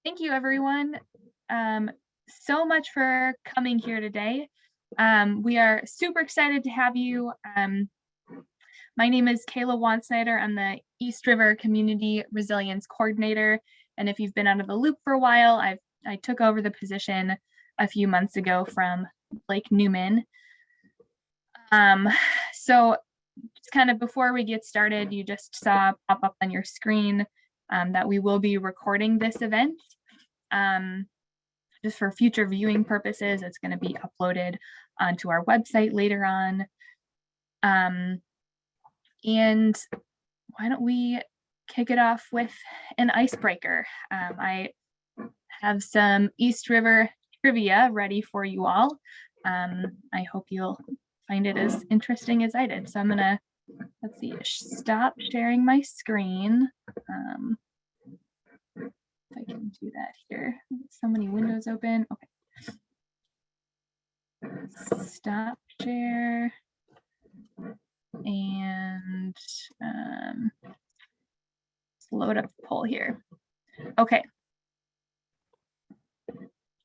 Thank you, everyone, so much for coming here today. We are super excited to have you. My name is Kayla Wandsnider. I'm the East River Community Resilience Coordinator, and if you've been out of the loop for a while, I took over the position a few months ago from Blake Newman. So just kind of before we get started, you just saw pop up on your screen that we will be recording this event. Just for future viewing purposes, it's going to be uploaded onto our website later on. And why don't we kick it off with an icebreaker? I have some East River trivia ready for you all. I hope you'll find it as interesting as I did. So I'm gonna, let's see, stop sharing my screen. If I can do that here. So many windows open. Okay. Stop share. And let's load up the poll here. Okay.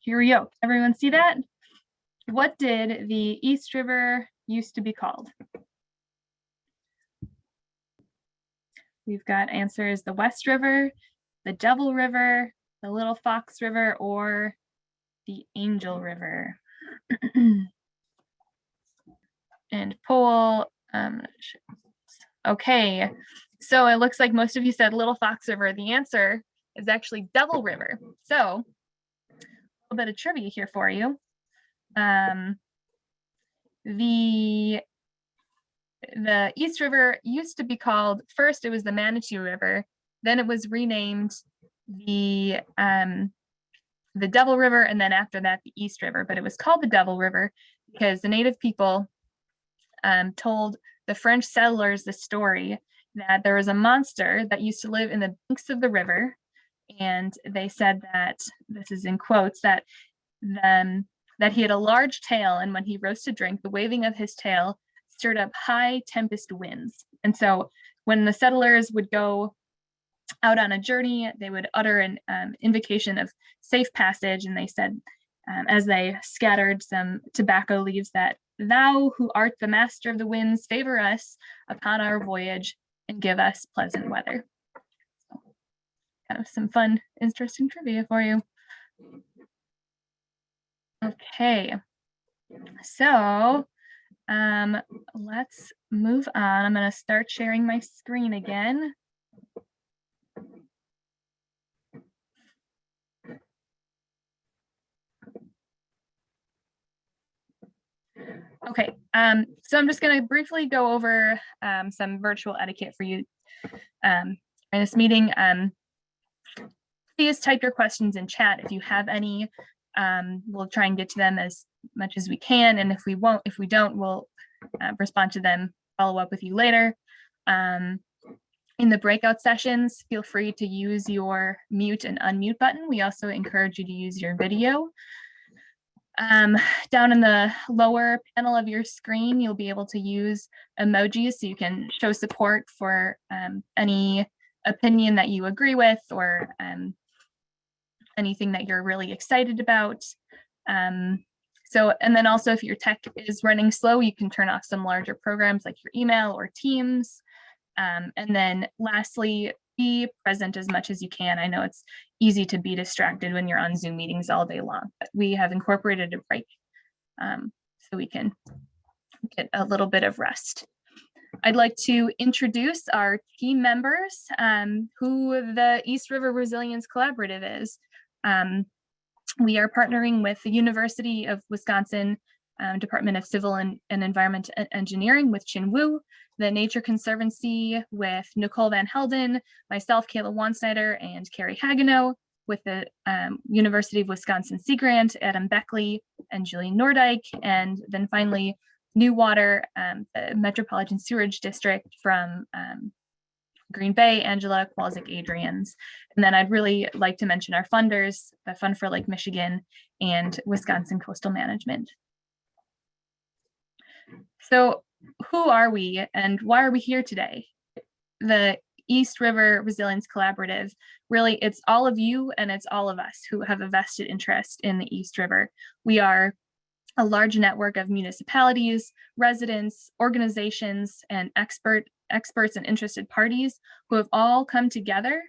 Here we go. Everyone see that? What did the East River used to be called? We've got answers: the West River, the Devil River, the Little Fox River, or the Angel River. And poll. Okay, so it looks like most of you said Little Fox River. The answer is actually Devil River. So a little bit of trivia here for you. The East River used to be called, first it was the Manitou River, then it was renamed the Devil River, and then after that the East River. But it was called the Devil River because the native people told the French settlers the story that there was a monster that used to live in the banks of the river, and they said that, this is in quotes, that he had a large tail, and when he rose to drink, the waving of his tail stirred up high tempest winds. And so when the settlers would go out on a journey, they would utter an invocation of safe passage, and they said, as they scattered some tobacco leaves, that "Thou who art the master of the winds, favor us upon our voyage and give us pleasant weather." So, kind of some fun, interesting trivia for you. Okay, so let's move on. I'm going to start sharing my screen again. Okay, so I'm just going to briefly go over some virtual etiquette for you in this meeting. Please type your questions in chat if you have any. We'll try and get to them as much as we can, and if we don't, we'll respond to them, follow up with you later. In the breakout sessions, feel free to use your mute and unmute button. We also encourage you to use your video. Down in the lower panel of your screen, you'll be able to use emojis so you can show support for any opinion that you agree with, or anything that you're really excited about. And then also, if your tech is running slow, you can turn off some larger programs like your email or Teams. And then lastly, be present as much as you can. I know it's easy to be distracted when you're on Zoom meetings all day long, but we have incorporated a break so we can get a little bit of rest. I'd like to introduce our team members, who the East River Resilience Collaborative is. We are partnering with the University of Wisconsin Department of Civil and Environmental Engineering with Chin Woo, the Nature Conservancy with Nicole Van Helden, myself, Kayla Wandsnider, and Carrie Hagenow, with the University of Wisconsin Sea Grant, Adam Bechle, and Julia Noordyk, and then finally New Water, the Metropolitan Sewerage District from Green Bay, Angela Kowalczyk-Adrians. And then I'd really like to mention our funders, the Fund for Lake Michigan and Wisconsin Coastal Management. So who are we and why are we here today? The East River Resilience Collaborative, really it's all of you and it's all of us who have a vested interest in the East River. We are a large network of municipalities, residents, organizations, and experts and interested parties who have all come together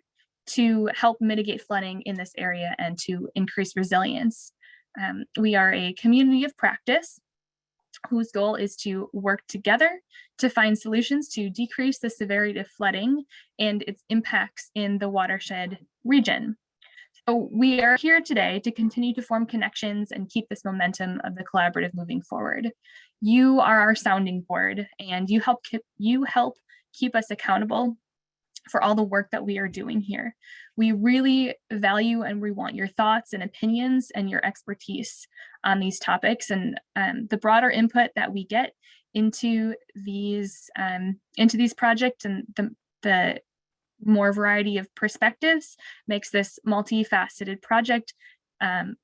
to help mitigate flooding in this area and to increase resilience. We are a community of practice whose goal is to work together to find solutions to decrease the severity of flooding and its impacts in the watershed region. So we are here today to continue to form connections and keep this momentum of the collaborative moving forward. You are our sounding board, and you help keep us accountable for all the work that we are doing here. We really value and we want your thoughts and opinions and your expertise on these topics, and the broader input that we get into these projects and the more variety of perspectives makes this multifaceted project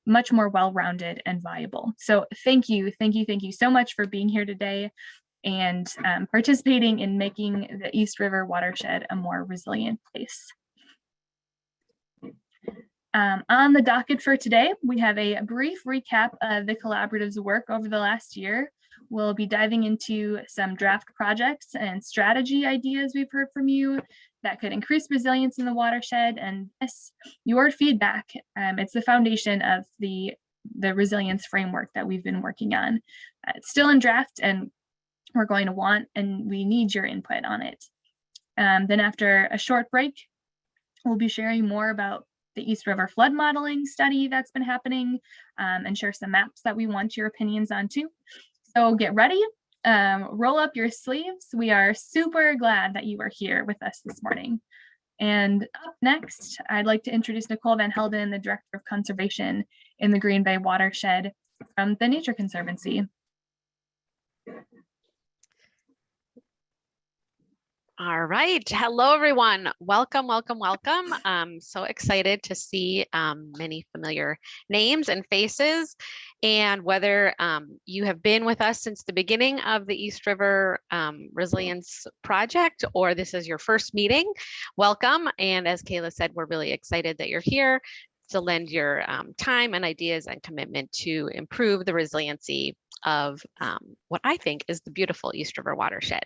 much more well-rounded and viable. So thank you so much for being here today and participating in making the East River watershed a more resilient place. On the docket for today, we have a brief recap of the collaborative's work over the last year. We'll be diving into some draft projects and strategy ideas we've heard from you that could increase resilience in the watershed, and your feedback. It's the foundation of the resilience framework that we've been working on. It's still in draft, and we're going to want and we need your input on it. Then after a short break, we'll be sharing more about the East River flood modeling study that's been happening and share some maps that we want your opinions on too. So get ready, roll up your sleeves. We are super glad that you are here with us this morning. And up next, I'd like to introduce Nicole Van Helden, the Director of Conservation in the Green Bay Watershed from the Nature Conservancy. All right. Hello, everyone. Welcome, welcome, welcome. I'm so excited to see many familiar names and faces. And whether you have been with us since the beginning of the East River Resilience Project, or this is your first meeting, welcome. And as Kayla said, we're really excited that you're here to lend your time and ideas and commitment to improve the resiliency of what I think is the beautiful East River watershed.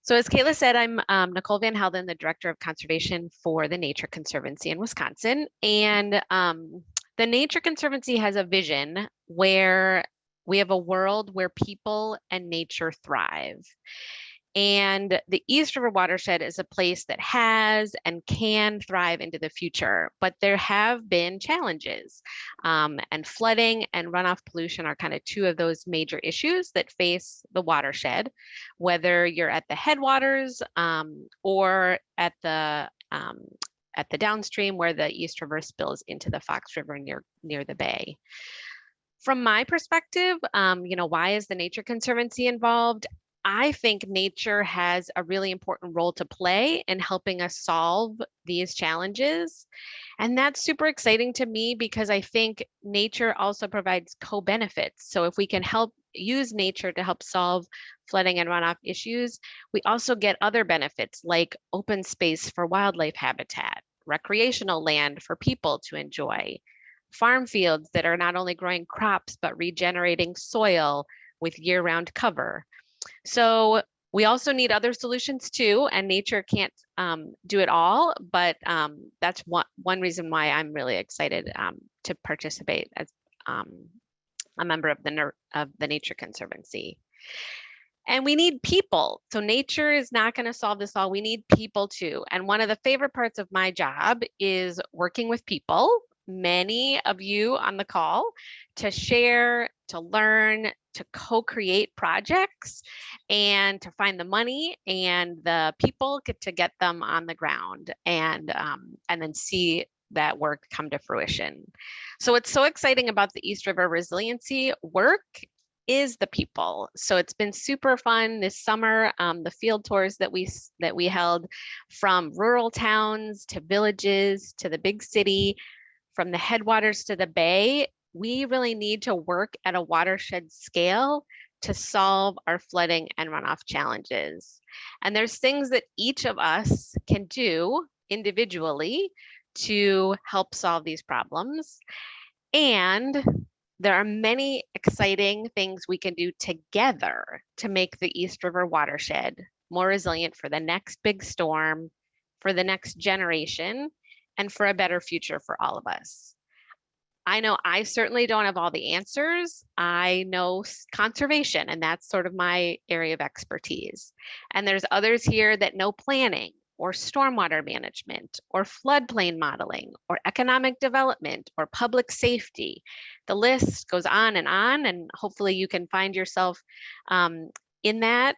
So as Kayla said, I'm Nicole Van Helden, the Director of Conservation for the Nature Conservancy in Wisconsin. And the Nature Conservancy has a vision where we have a world where people and nature thrive. And the East River watershed is a place that has and can thrive into the future, but there have been challenges, and flooding and runoff pollution are kind of two of those major issues that face the watershed, whether you're at the headwaters or at the downstream where the East River spills into the Fox River near the bay. From my perspective, why is the Nature Conservancy involved? I think nature has a really important role to play in helping us solve these challenges. And that's super exciting to me because I think nature also provides co-benefits. So if we can help use nature to help solve flooding and runoff issues, we also get other benefits like open space for wildlife habitat, recreational land for people to enjoy, farm fields that are not only growing crops, but regenerating soil with year-round cover. So we also need other solutions too, and nature can't do it all, but that's one reason why I'm really excited to participate as a member of the Nature Conservancy. And we need people. So nature is not going to solve this all. We need people too. And one of the favorite parts of my job is working with people, many of you on the call, to share, to learn, to co-create projects, and to find the money and the people to get them on the ground, and then see that work come to fruition. So what's so exciting about the East River resiliency work is the people. So it's been super fun this summer. The field tours that we held, from rural towns to villages to the big city, from the headwaters to the bay, we really need to work at a watershed scale to solve our flooding and runoff challenges. And there's things that each of us can do individually to help solve these problems. And there are many exciting things we can do together to make the East River watershed more resilient for the next big storm, for the next generation, and for a better future for all of us. I know I certainly don't have all the answers. I know conservation, and that's sort of my area of expertise. And there's others here that know planning or stormwater management or floodplain modeling or economic development or public safety. The list goes on, and hopefully you can find yourself in that.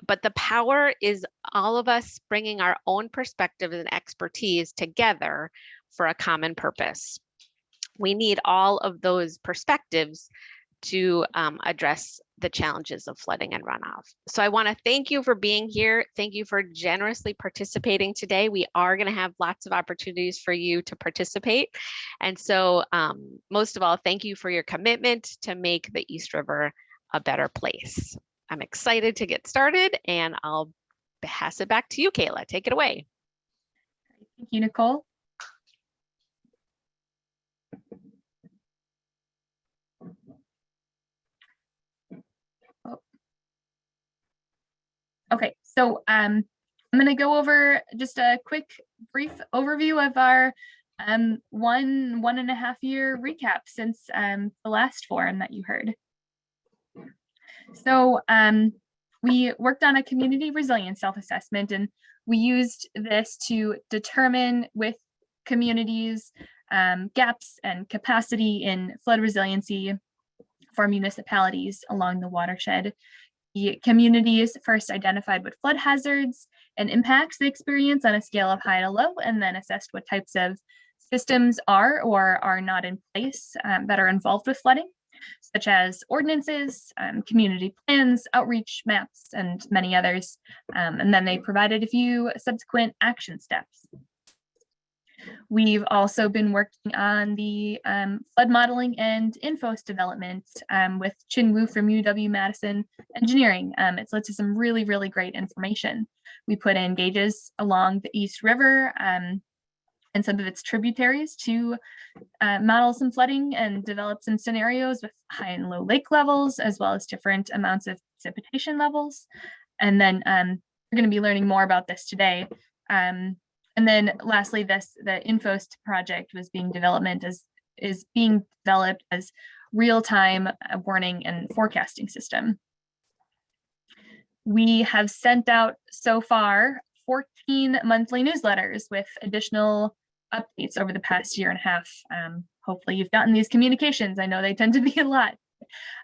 But the power is all of us bringing our own perspectives and expertise together for a common purpose. We need all of those perspectives to address the challenges of flooding and runoff. So I want to thank you for being here. Thank you for generously participating today. We are going to have lots of opportunities for you to participate. And so most of all, thank you for your commitment to make the East River a better place. I'm excited to get started, and I'll pass it back to you, Kayla. Take it away. Thank you, Nicole. Okay, so I'm going to go over just a quick, brief overview of our 1.5 year recap since the last forum that you heard. So we worked on a community resilience self-assessment, and we used this to determine with communities gaps and capacity in flood resiliency for municipalities along the watershed. The communities first identified what flood hazards and impacts they experience on a scale of high to low, and then assessed what types of systems are or are not in place that are involved with flooding, such as ordinances, community plans, outreach maps, and many others. And then they provided a few subsequent action steps. We've also been working on the flood modeling and infos development with Chin Wu from UW-Madison Engineering. It's led to some really, really great information. We put in gauges along the East River and some of its tributaries to model some flooding and develop some scenarios with high and low lake levels, as well as different amounts of precipitation levels. And then we're going to be learning more about this today. And then lastly, the InfoST project is being developed as real-time warning and forecasting system. We have sent out so far 14 monthly newsletters with additional updates over the past year and a half. Hopefully you've gotten these communications. I know they tend to be a lot.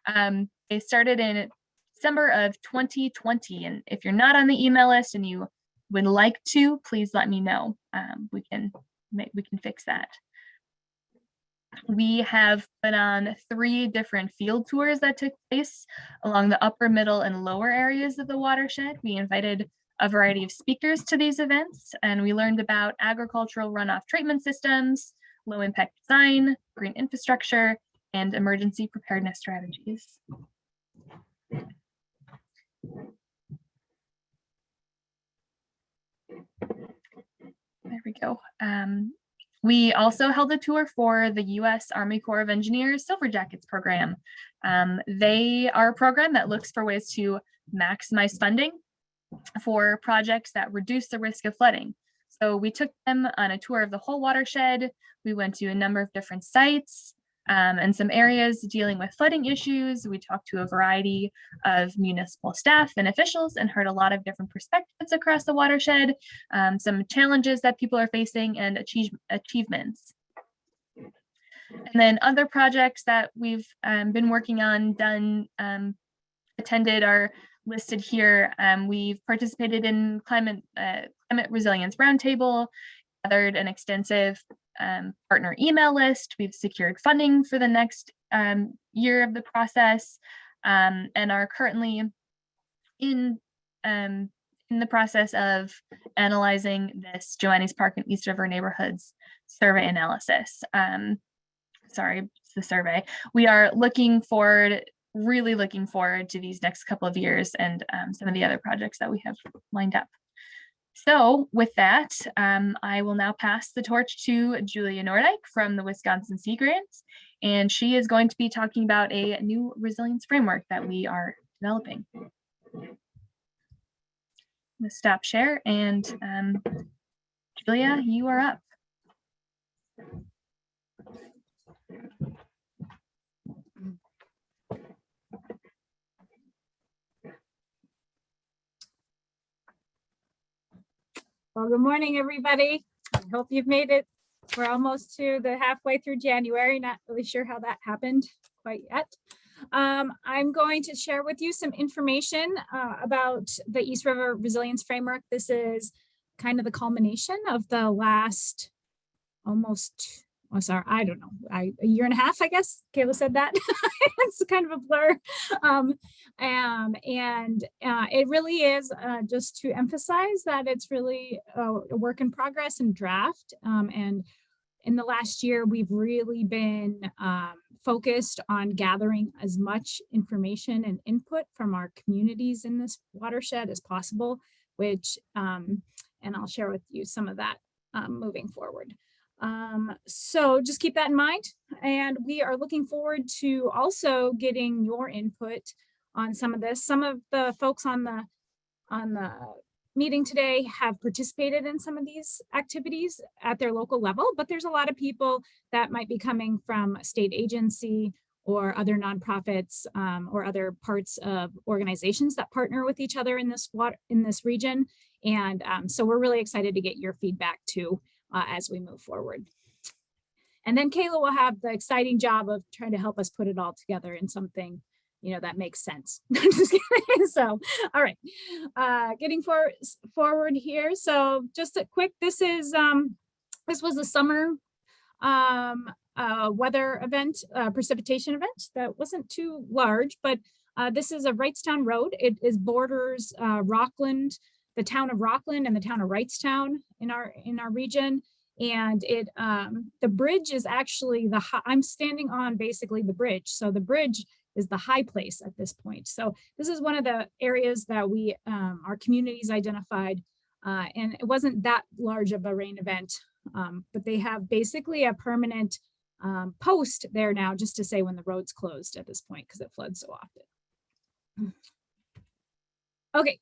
They started in December of 2020. And if you're not on the email list and you would like to, please let me know. We can fix that. We have put on 3 different field tours that took place along the upper, middle, and lower areas of the watershed. We invited a variety of speakers to these events, and we learned about agricultural runoff treatment systems, low impact design, green infrastructure, and emergency preparedness strategies. There we go. We also held a tour for the U.S. Army Corps of Engineers Silver Jackets program. They are a program that looks for ways to maximize funding for projects that reduce the risk of flooding. So we took them on a tour of the whole watershed. We went to a number of different sites and some areas dealing with flooding issues. We talked to a variety of municipal staff and officials and heard a lot of different perspectives across the watershed, some challenges that people are facing and achievements. And then other projects that we've been working on, attended are listed here. We've participated in climate resilience roundtable, gathered an extensive partner email list. We've secured funding for the next year of the process, and are currently in the process of analyzing this Joannes Park and East River neighborhoods survey analysis. Sorry, it's the survey. We are looking forward really looking forward to these next couple of years and some of the other projects that we have lined up. So with that, I will now pass the torch to Julia Noordyk from the Wisconsin Sea Grants, and she is going to be talking about a new resilience framework that we are developing. I'm gonna stop share, and Julia, you are up. Well, good morning, everybody. I hope you've made it. We're almost to the halfway through January. Not really sure how that happened quite yet. I'm going to share with you some information about the East River Resilience Framework. This is kind of the culmination of the last I don't know, a year and a half, I guess. Kayla said that. It's kind of a blur. It really is just to emphasize that it's really a work in progress and draft. And in the last year, we've really been focused on gathering as much information and input from our communities in this watershed as possible, which, and I'll share with you some of that moving forward. So just keep that in mind. And we are looking forward to also getting your input on some of this. Some of the folks on the meeting today have participated in some of these activities at their local level, but there's a lot of people that might be coming from a state agency or other nonprofits or other parts of organizations that partner with each other in this region. And so we're really excited to get your feedback too as we move forward. And then Kayla will have the exciting job of trying to help us put it all together in something, you know, that makes sense. Just kidding. So, all right, getting forward here. So just a quick, this was a summer weather event, precipitation event that wasn't too large, but this is a Wrightstown road. It is borders Rockland, the town of Rockland and the town of Wrightstown in our region. And it the bridge is actually I'm standing on basically the bridge. So the bridge is the high place at this point. So this is one of the areas that we our communities identified, and it wasn't that large of a rain event, but they have basically a permanent post there now just to say when the road's closed at this point because it floods so often. Okay,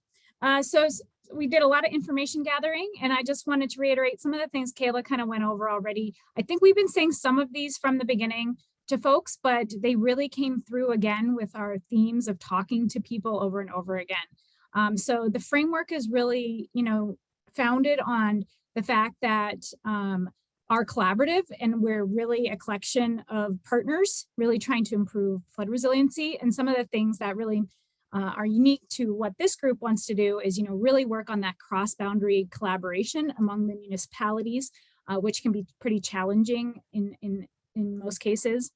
so we did a lot of information gathering, and I just wanted to reiterate some of the things Kayla kind of went over already. I think we've been saying some of these from the beginning to folks, but they really came through again with our themes of talking to people over and over again. So the framework is really, you know, founded on the fact that our collaborative, and we're really a collection of partners really trying to improve flood resiliency. And some of the things that really are unique to what this group wants to do is, you know, really work on that cross-boundary collaboration among the municipalities, which can be pretty challenging in most cases.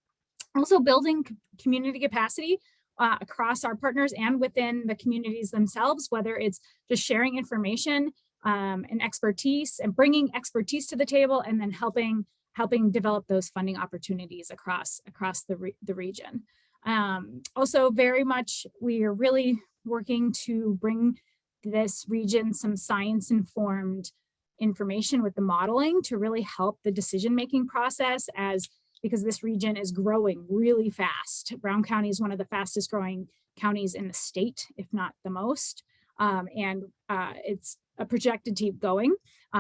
Also building community capacity across our partners and within the communities themselves, whether it's just sharing information and expertise and bringing expertise to the table, and then helping develop those funding opportunities across the region. Also very much, we are really working to bring this region some science-informed information with the modeling to really help the decision-making process, because this region is growing really fast. Brown County is one of the fastest growing counties in the state, if not the most. And it's projected to keep going.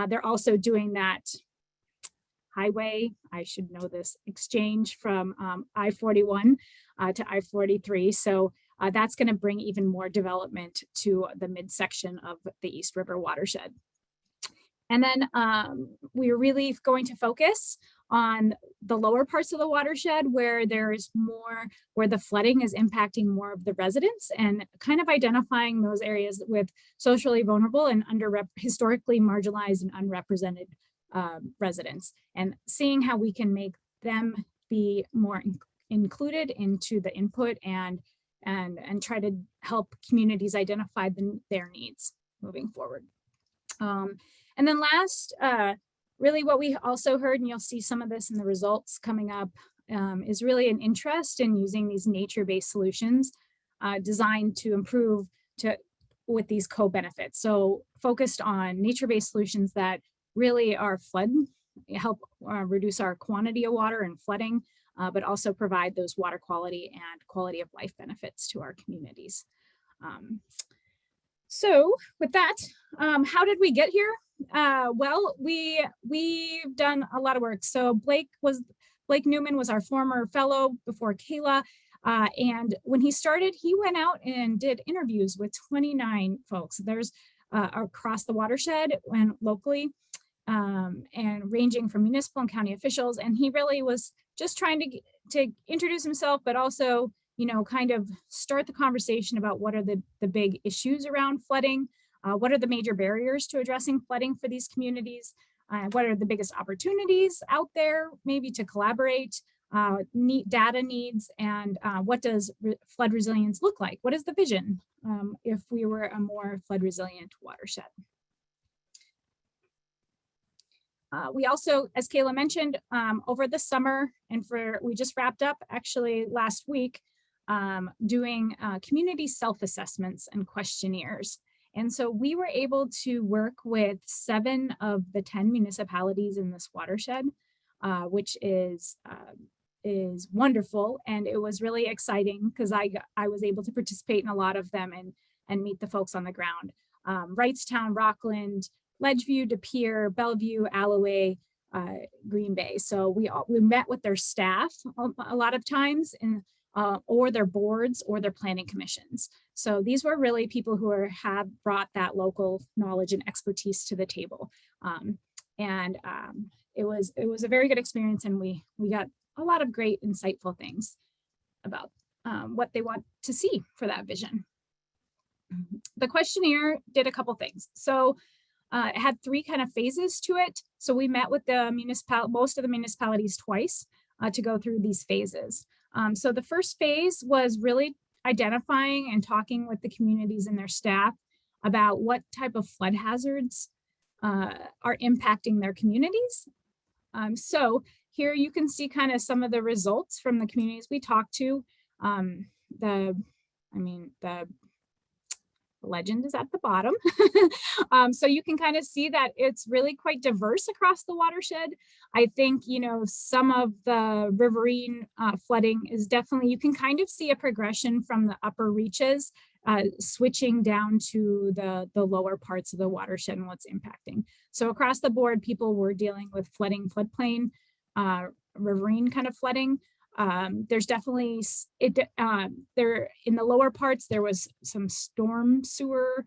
They're also doing that highway, I should know this, exchange from I-41 to I-43. So that's going to bring even more development to the midsection of the East River Watershed. And then we're really going to focus on the lower parts of the watershed where there's more, where the flooding is impacting more of the residents, and kind of identifying those areas with socially vulnerable and historically marginalized and unrepresented residents, and seeing how we can make them be more included into the input and try to help communities identify their needs moving forward. And then last, really what we also heard, and you'll see some of this in the results coming up, is really an interest in using these nature-based solutions designed to improve with these co-benefits. So focused on nature-based solutions that really are help reduce our quantity of water and flooding, but also provide those water quality and quality of life benefits to our communities. So with that, how did we get here? Well, we've done a lot of work. So Blake Newman was our former fellow before Kayla. And when he started, he went out and did interviews with 29 folks. There's across the watershed and locally, and ranging from municipal and county officials. And he really was just trying to introduce himself, but also, kind of start the conversation about what are the big issues around flooding, what are the major barriers to addressing flooding for these communities, what are the biggest opportunities out there, maybe to collaborate, data needs, and what does flood resilience look like? What is the vision if we were a more flood resilient watershed? We also, as Kayla mentioned, over the summer, and we just wrapped up actually last week, doing community self-assessments and questionnaires. And so we were able to work with 7 of the 10 municipalities in this watershed, which is wonderful. And it was really exciting because I was able to participate in a lot of them and meet the folks on the ground. Wrightstown, Rockland, Ledgeview, De Pere, Bellevue, Alloway, Green Bay. So we met with their staff a lot of times, or their boards or their planning commissions. So these were really people who have brought that local knowledge and expertise to the table. It was a very good experience, and we got a lot of great insightful things about what they want to see for that vision. The questionnaire did a couple things. So it had 3 kind of phases to it. So we met with most of the municipalities twice to go through these phases. So the first phase was really identifying and talking with the communities and their staff about what type of flood hazards are impacting their communities. So here you can see kind of some of the results from the communities we talked to. The legend is at the bottom. So you can kind of see that it's really quite diverse across the watershed. I think, some of the riverine flooding is definitely, you can kind of see a progression from the upper reaches, switching down to the lower parts of the watershed and what's impacting. So across the board, people were dealing with flooding, floodplain, riverine kind of flooding. There's definitely, there in the lower parts, there was some storm sewer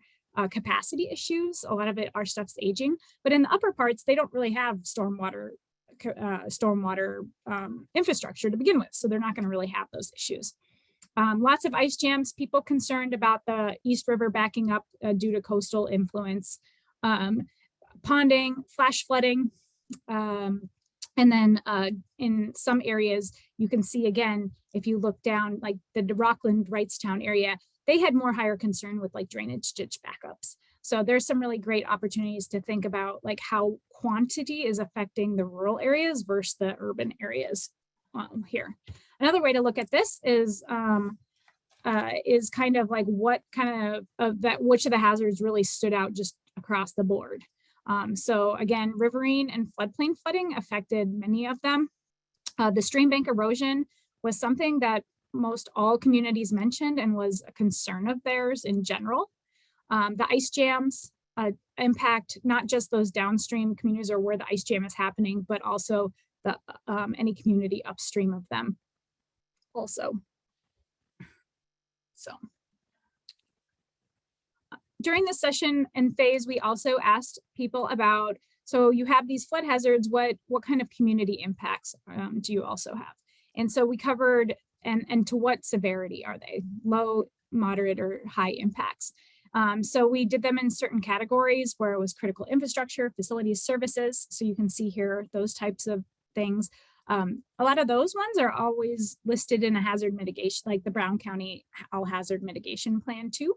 capacity issues. A lot of our stuff's aging, but in the upper parts, they don't really have stormwater infrastructure to begin with. So they're not going to really have those issues. Lots of ice jams, people concerned about the East River backing up due to coastal influence, ponding, flash flooding, and then in some areas, you can see again, if you look down, like the Rockland, Wrightstown area, they had higher concern with like drainage ditch backups. So there's some really great opportunities to think about like how quantity is affecting the rural areas versus the urban areas here. Another way to look at this is kind of like what kind of which of the hazards really stood out just across the board. So again, riverine and floodplain flooding affected many of them. The stream bank erosion was something that most all communities mentioned and was a concern of theirs in general. The ice jams impact not just those downstream communities or where the ice jam is happening, but also the any community upstream of them also. So during this session and phase, we also asked people about, so you have these flood hazards, what kind of community impacts do you also have? And so we covered, and to what severity are they? Low, moderate, or high impacts. So we did them in certain categories where it was critical infrastructure, facilities, services. So you can see here those types of things. A lot of those ones are always listed in a hazard mitigation, like the Brown County All Hazard Mitigation Plan too.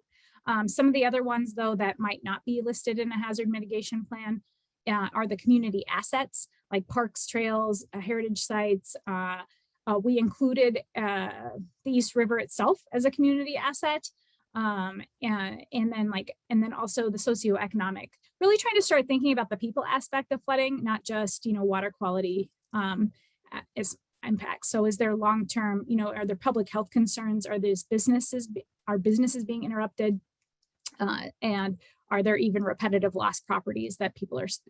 Some of the other ones, though, that might not be listed in a hazard mitigation plan are the community assets, like parks, trails, heritage sites, we included the East River itself as a community asset. And then also the socioeconomic, really trying to start thinking about the people aspect of flooding, not just, water quality as impacts. So is there long-term, are there public health concerns? Are businesses being interrupted? And are there even repetitive lost properties that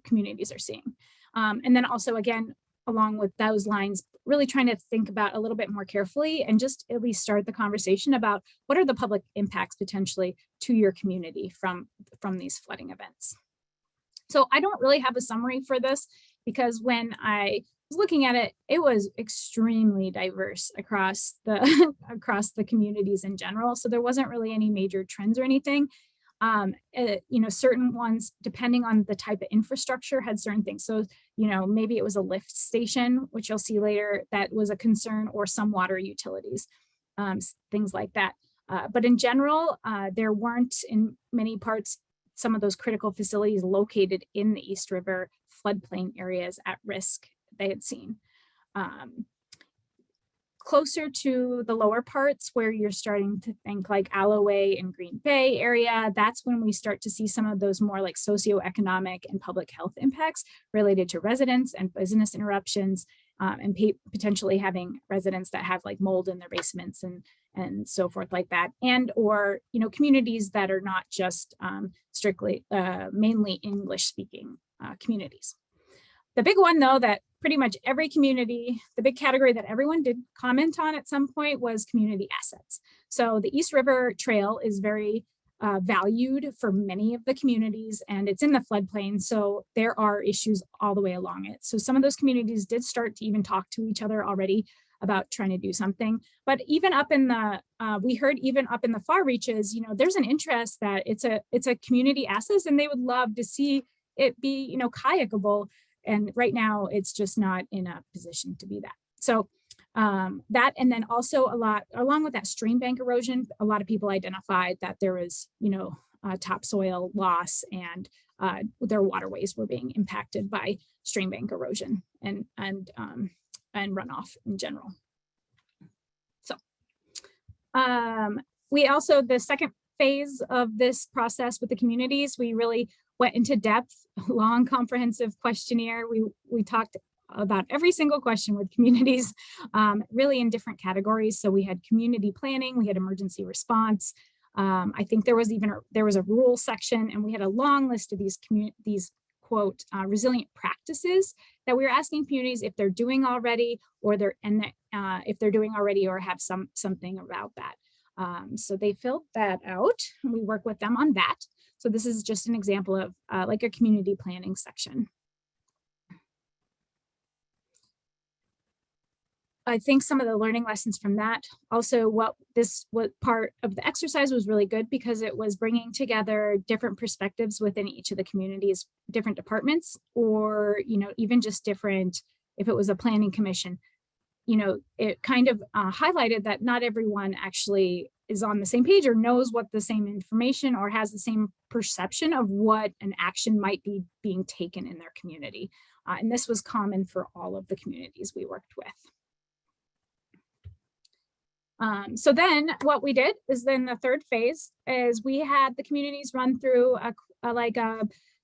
communities are seeing? And then also, again, along with those lines, really trying to think about a little bit more carefully and just at least start the conversation about what are the public impacts potentially to your community from these flooding events. So I don't really have a summary for this because when I was looking at it, it was extremely diverse across the communities in general. So there wasn't really any major trends or anything. Certain ones, depending on the type of infrastructure, had certain things. So, maybe it was a lift station, which you'll see later, that was a concern, or some water utilities, things like that. But in general, there weren't in many parts some of those critical facilities located in the East River floodplain areas at risk they had seen. Closer to the lower parts where you're starting to think like Alloway and Green Bay area, that's when we start to see some of those more like socioeconomic and public health impacts related to residents and business interruptions, and potentially having residents that have like mold in their basements and so forth like that, and or communities that are not just strictly mainly English speaking communities. The big one, though, that pretty much every community, the big category that everyone did comment on at some point was community assets. So the East River Trail is very valued for many of the communities, and it's in the floodplain. So there are issues all the way along it. So some of those communities did start to even talk to each other already about trying to do something. But even up in the, we heard even up in the far reaches, there's an interest that it's a community asset, and they would love to see it be, kayakable. And right now it's just not in a position to be that. So that, and then also a lot, along with that stream bank erosion, a lot of people identified that there was, topsoil loss, and their waterways were being impacted by stream bank erosion and runoff in general. So we also, the second phase of this process with the communities, we really went into depth, long, comprehensive questionnaire. We talked about every single question with communities, really in different categories. So we had community planning, we had emergency response. I think there was a rural section, and we had a long list of these quote resilient practices that we were asking communities if they're doing already, or if they're doing already or have something about that. So they filled that out, and we work with them on that. So this is just an example of like a community planning section. I think some of the learning lessons from that, also what part of the exercise was really good, because it was bringing together different perspectives within each of the communities, different departments, or, even just different, if it was a planning commission, it kind of highlighted that not everyone actually is on the same page or knows what the same information or has the same perception of what an action might be being taken in their community. And this was common for all of the communities we worked with. So then what we did is, then the third phase is we had the communities run through a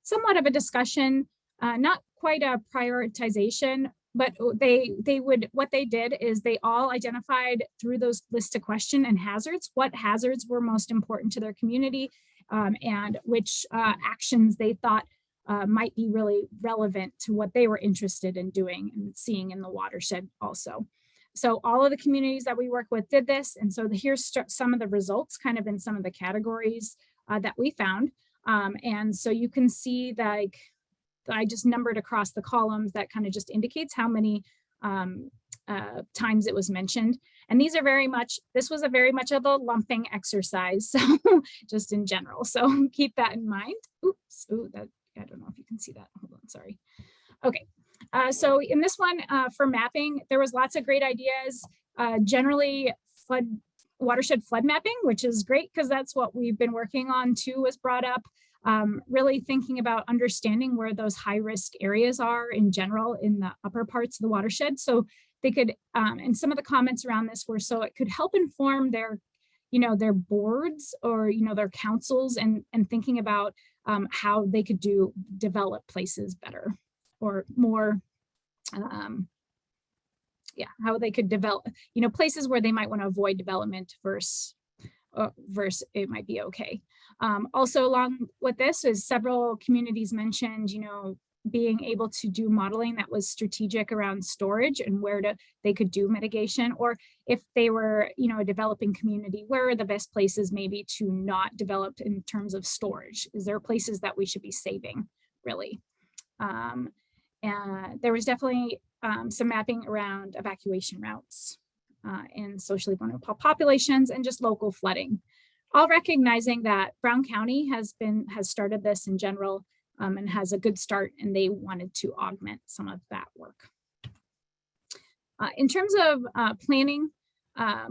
somewhat of a discussion, not quite a prioritization, but what they did is they all identified through those lists of question and hazards, what hazards were most important to their community, and which actions they thought might be really relevant to what they were interested in doing and seeing in the watershed also. So all of the communities that we work with did this. And so here's some of the results kind of in some of the categories that we found. And so you can see that I just numbered across the columns that kind of just indicates how many times it was mentioned. And these are this was a very much of a lumping exercise, so just in general. So keep that in mind. Oops, I don't know if you can see that. Hold on, sorry. Okay. So in this one, for mapping, there was lots of great ideas. Generally, watershed flood mapping, which is great because that's what we've been working on too, was brought up. Really thinking about understanding where those high risk areas are in general in the upper parts of the watershed. So they could, and some of the comments around this were, so it could help inform their, their boards or, their councils and thinking about how they could develop places better or more, how they could develop, places where they might want to avoid development versus it might be okay. Also along with this is several communities mentioned, being able to do modeling that was strategic around storage and where they could do mitigation, or if they were, a developing community, where are the best places maybe to not develop in terms of storage? Is there places that we should be saving, really? And there was definitely some mapping around evacuation routes in socially vulnerable populations and just local flooding. All recognizing that Brown County has started this in general and has a good start, and they wanted to augment some of that work. In terms of planning, a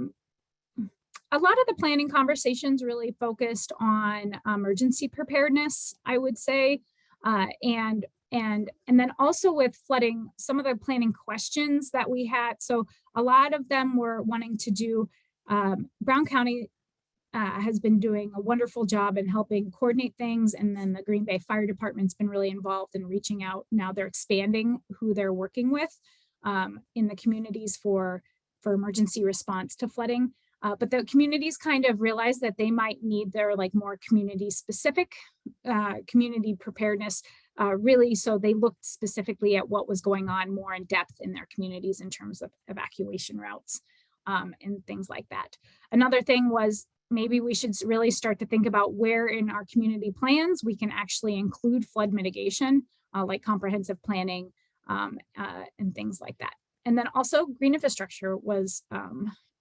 lot of the planning conversations really focused on emergency preparedness, I would say, and then also with flooding, some of the planning questions that we had. So a lot of them were wanting to do, Brown County has been doing a wonderful job in helping coordinate things. And then the Green Bay Fire Department's been really involved in reaching out. Now they're expanding who they're working with in the communities for emergency response to flooding. But the communities kind of realized that they might need their more community specific community preparedness really. So they looked specifically at what was going on more in depth in their communities in terms of evacuation routes and things like that. Another thing was, maybe we should really start to think about where in our community plans we can actually include flood mitigation, like comprehensive planning and things like that. And then also green infrastructure was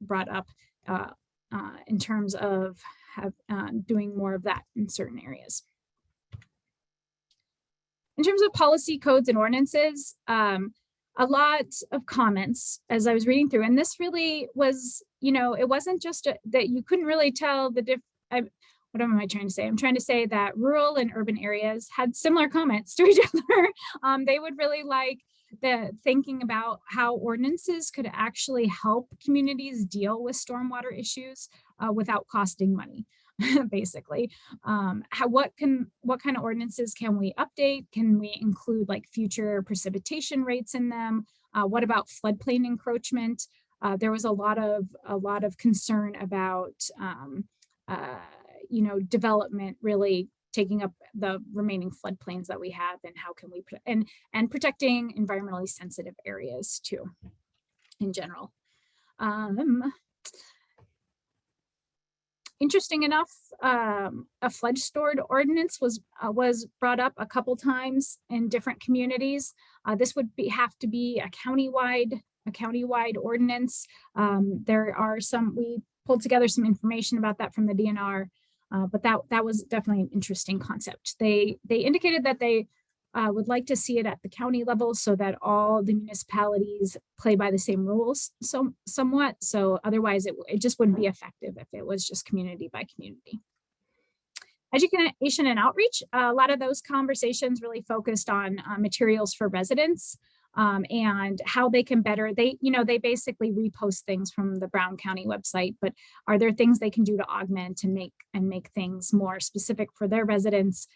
brought up in terms of doing more of that in certain areas. In terms of policy codes and ordinances, a lot of comments as I was reading through, and this really was, it wasn't just that you couldn't really tell the what am I trying to say? I'm trying to say that rural and urban areas had similar comments to each other. They would really like the thinking about how ordinances could actually help communities deal with stormwater issues without costing money. Basically, what kind of ordinances can we update? Can we include future precipitation rates in them? What about floodplain encroachment? There was a lot of concern about development really taking up the remaining floodplains that we have, and how can we and protecting environmentally sensitive areas too, in general. Interesting enough, a flood stored ordinance was brought up a couple times in different communities. This would have to be a countywide ordinance. There are we pulled together some information about that from the DNR, but that was definitely an interesting concept. They indicated that they would like to see it at the county level so that all the municipalities play by the same rules somewhat. So otherwise it just wouldn't be effective if it was just community by community. Education and outreach, a lot of those conversations really focused on materials for residents and how they can better, they basically repost things from the Brown County website, but are there things they can do to augment and make things more specific for their residents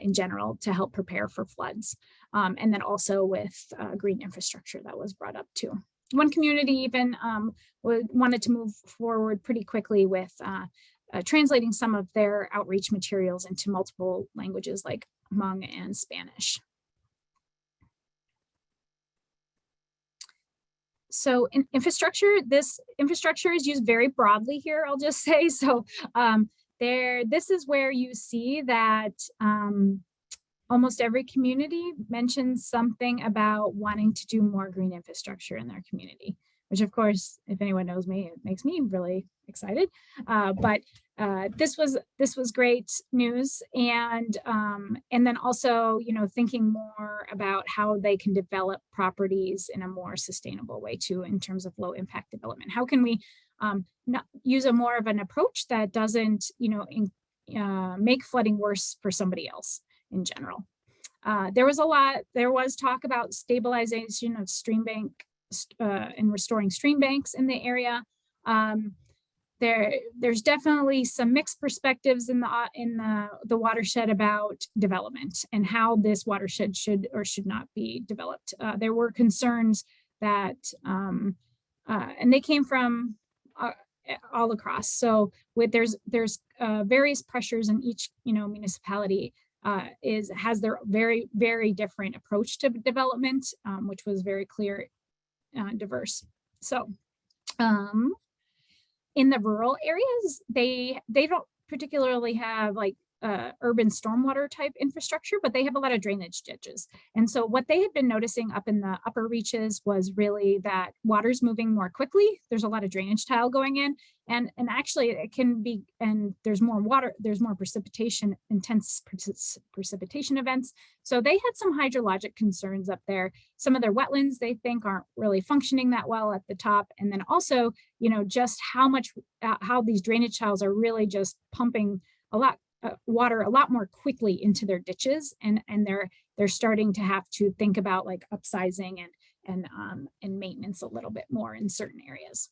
in general to help prepare for floods. And then also with green infrastructure that was brought up too. One community even wanted to move forward pretty quickly with translating some of their outreach materials into multiple languages like Hmong and Spanish. So in infrastructure, this infrastructure is used very broadly here, I'll just say. So this is where you see that almost every community mentions something about wanting to do more green infrastructure in their community, which of course, if anyone knows me, it makes me really excited. But this was great news. And then also, thinking more about how they can develop properties in a more sustainable way too, in terms of low impact development. How can we not use a more of an approach that doesn't, make flooding worse for somebody else in general. There was talk about stabilization of stream bank in restoring stream banks in the area. There's definitely some mixed perspectives in the watershed about development and how this watershed should or should not be developed. There were concerns that, and they came from all across. So there's various pressures in each municipality has their very, very different approach to development, which was very clear, diverse. So in the rural areas, they don't particularly have like urban stormwater type infrastructure, but they have a lot of drainage ditches. And so what they had been noticing up in the upper reaches was really that water's moving more quickly. There's a lot of drainage tile going in, and actually it can be, and there's more water, there's more precipitation, intense precipitation events. So they had some hydrologic concerns up there. Some of their wetlands they think aren't really functioning that well at the top. And then also, just how much, how these drainage tiles are really just pumping a lot water a lot more quickly into their ditches, and they're starting to have to think about like upsizing and maintenance a little bit more in certain areas.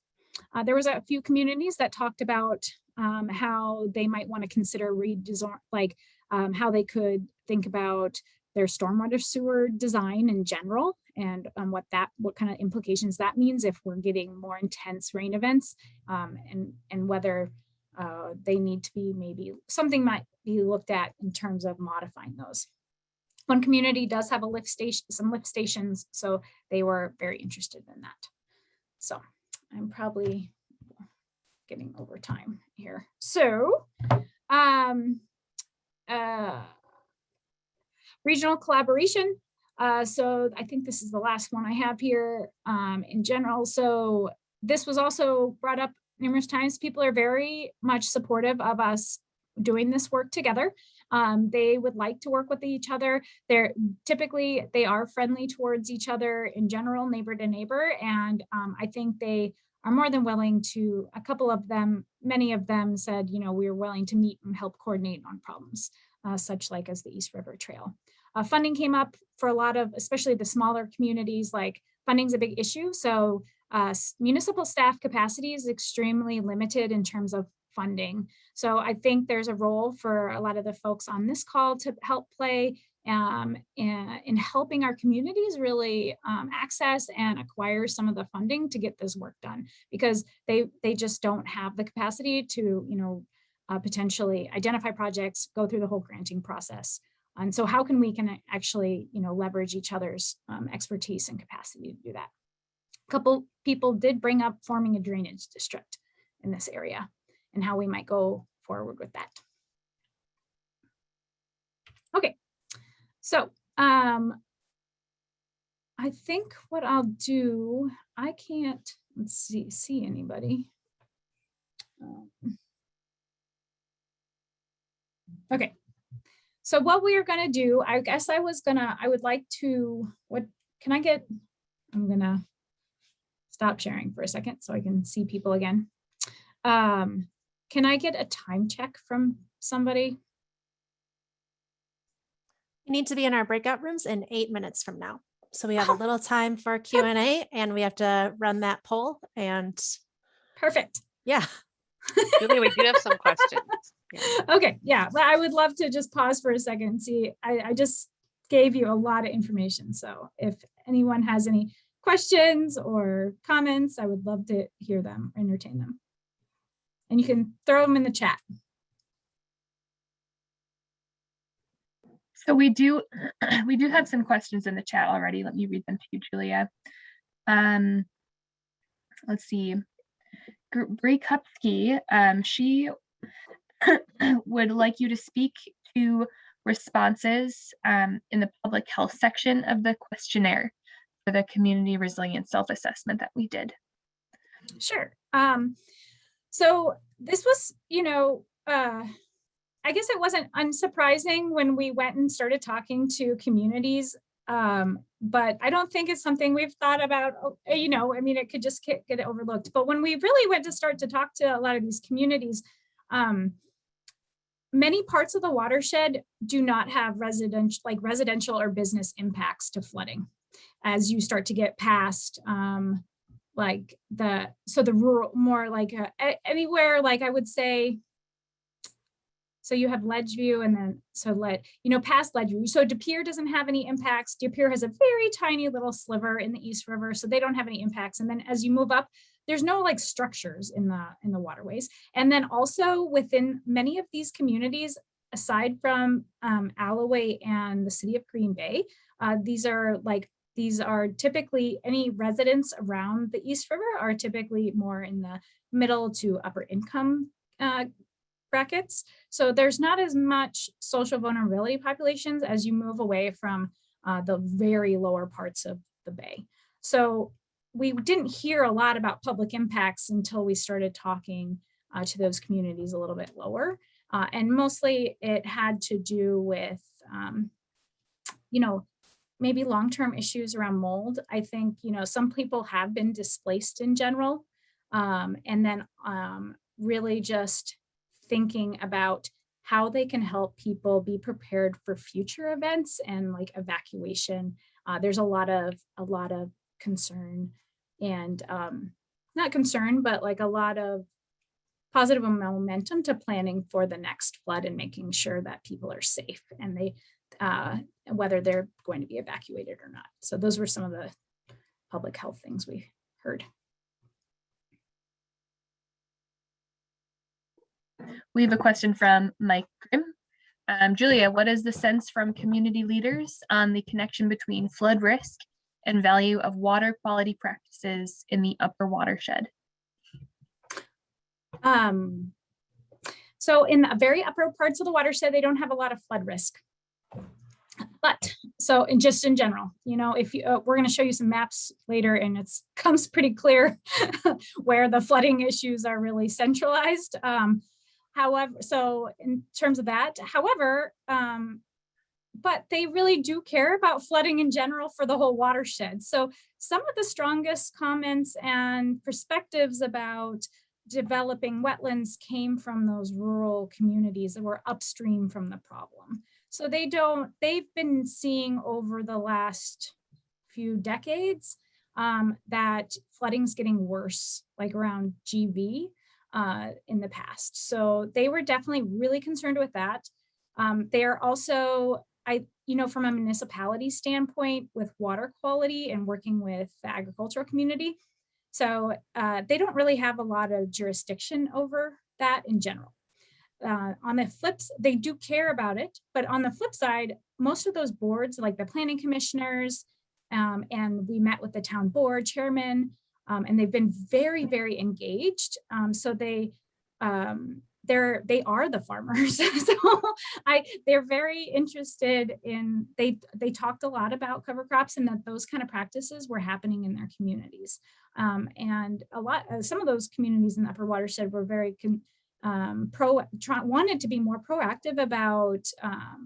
There was a few communities that talked about how they might want to consider redesign, like how they could think about their stormwater sewer design in general, and what kind of implications that means if we're getting more intense rain events, and whether they need to be, maybe something might be looked at in terms of modifying those. One community does have a lift station, some lift stations, so they were very interested in that. So I'm probably getting over time here. So regional collaboration. So I think this is the last one I have here in general. So this was also brought up numerous times. People are very much supportive of us doing this work together. They would like to work with each other. They are friendly towards each other in general, neighbor to neighbor. And I think they are more than willing to, a couple of them, many of them said, we are willing to meet and help coordinate on problems, such like as the East River Trail. Funding came up for a lot of, especially the smaller communities, like funding's a big issue. So municipal staff capacity is extremely limited in terms of funding. So I think there's a role for a lot of the folks on this call to help play in helping our communities really access and acquire some of the funding to get this work done, because they just don't have the capacity to potentially identify projects, go through the whole granting process. And so how can we actually leverage each other's expertise and capacity to do that? A couple people did bring up forming a drainage district in this area and how we might go forward with that. Okay, so I think what I'll do, I can't, let's see anybody. Okay, so what we are gonna do, I guess I would like to, I'm gonna stop sharing for a second so I can see people again. Can I get a time check from somebody? We need to be in our breakout rooms in 8 minutes from now. So we have a little time for Q&A, and we have to run that poll. And perfect. Yeah. Julia, we do have some questions. Yeah. Okay, yeah, but I would love to just pause for a second and see. I just gave you a lot of information. So if anyone has any questions or comments, I would love to hear them, entertain them. And you can throw them in the chat. So we do have some questions in the chat already. Let me read them to you, Julia. Let's see. Brie Kupski, she would like you to speak to responses in the public health section of the questionnaire for the community resilience self-assessment that we did. Sure. So this was, I guess it wasn't unsurprising when we went and started talking to communities, but I don't think it's something we've thought about, I mean, it could just get overlooked. But when we really went to start to talk to a lot of these communities, many parts of the watershed do not have residential or business impacts to flooding. as you start to get past like the rural, more like anywhere, like I would say, so you have Ledgeview and then, past Ledgeview. So De Pere doesn't have any impacts. De Pere has a very tiny little sliver in the East River, so they don't have any impacts. And then as you move up, there's no like structures in the waterways. And then also within many of these communities, aside from Alloway and the city of Green Bay, these are typically, any residents around the East River are typically more in the middle to upper income brackets. So there's not as much social vulnerability populations as you move away from the very lower parts of the bay. So we didn't hear a lot about public impacts until we started talking to those communities a little bit lower. And mostly it had to do with, maybe long-term issues around mold. I think, some people have been displaced in general. And then really just thinking about how they can help people be prepared for future events and like evacuation. There's a lot of concern and not concern, but like a lot of positive momentum to planning for the next flood and making sure that people are safe and they whether they're going to be evacuated or not. So those were some of the public health things we heard. We have a question from Mike Grimm. Julia, what is the sense from community leaders on the connection between flood risk and value of water quality practices in the upper watershed? So in the very upper parts of the watershed, they don't have a lot of flood risk. But so just in general, if you, we're going to show you some maps later, and it comes pretty clear where the flooding issues are really centralized. However, so in terms of that, however, but they really do care about flooding in general for the whole watershed. So some of the strongest comments and perspectives about developing wetlands came from those rural communities that were upstream from the problem. So they've been seeing over the last few decades that flooding's getting worse, like around GV in the past. So they were definitely really concerned with that. They are also, from a municipality standpoint with water quality and working with the agricultural community. So they don't really have a lot of jurisdiction over that in general. On the flips, they do care about it, but on the flip side, most of those boards, like the planning commissioners, and we met with the town board chairman, and they've been very, very engaged. So they are the farmers. So they're very interested in, they talked a lot about cover crops and that those kind of practices were happening in their communities. And some of those communities in the upper watershed were very wanted to be more proactive about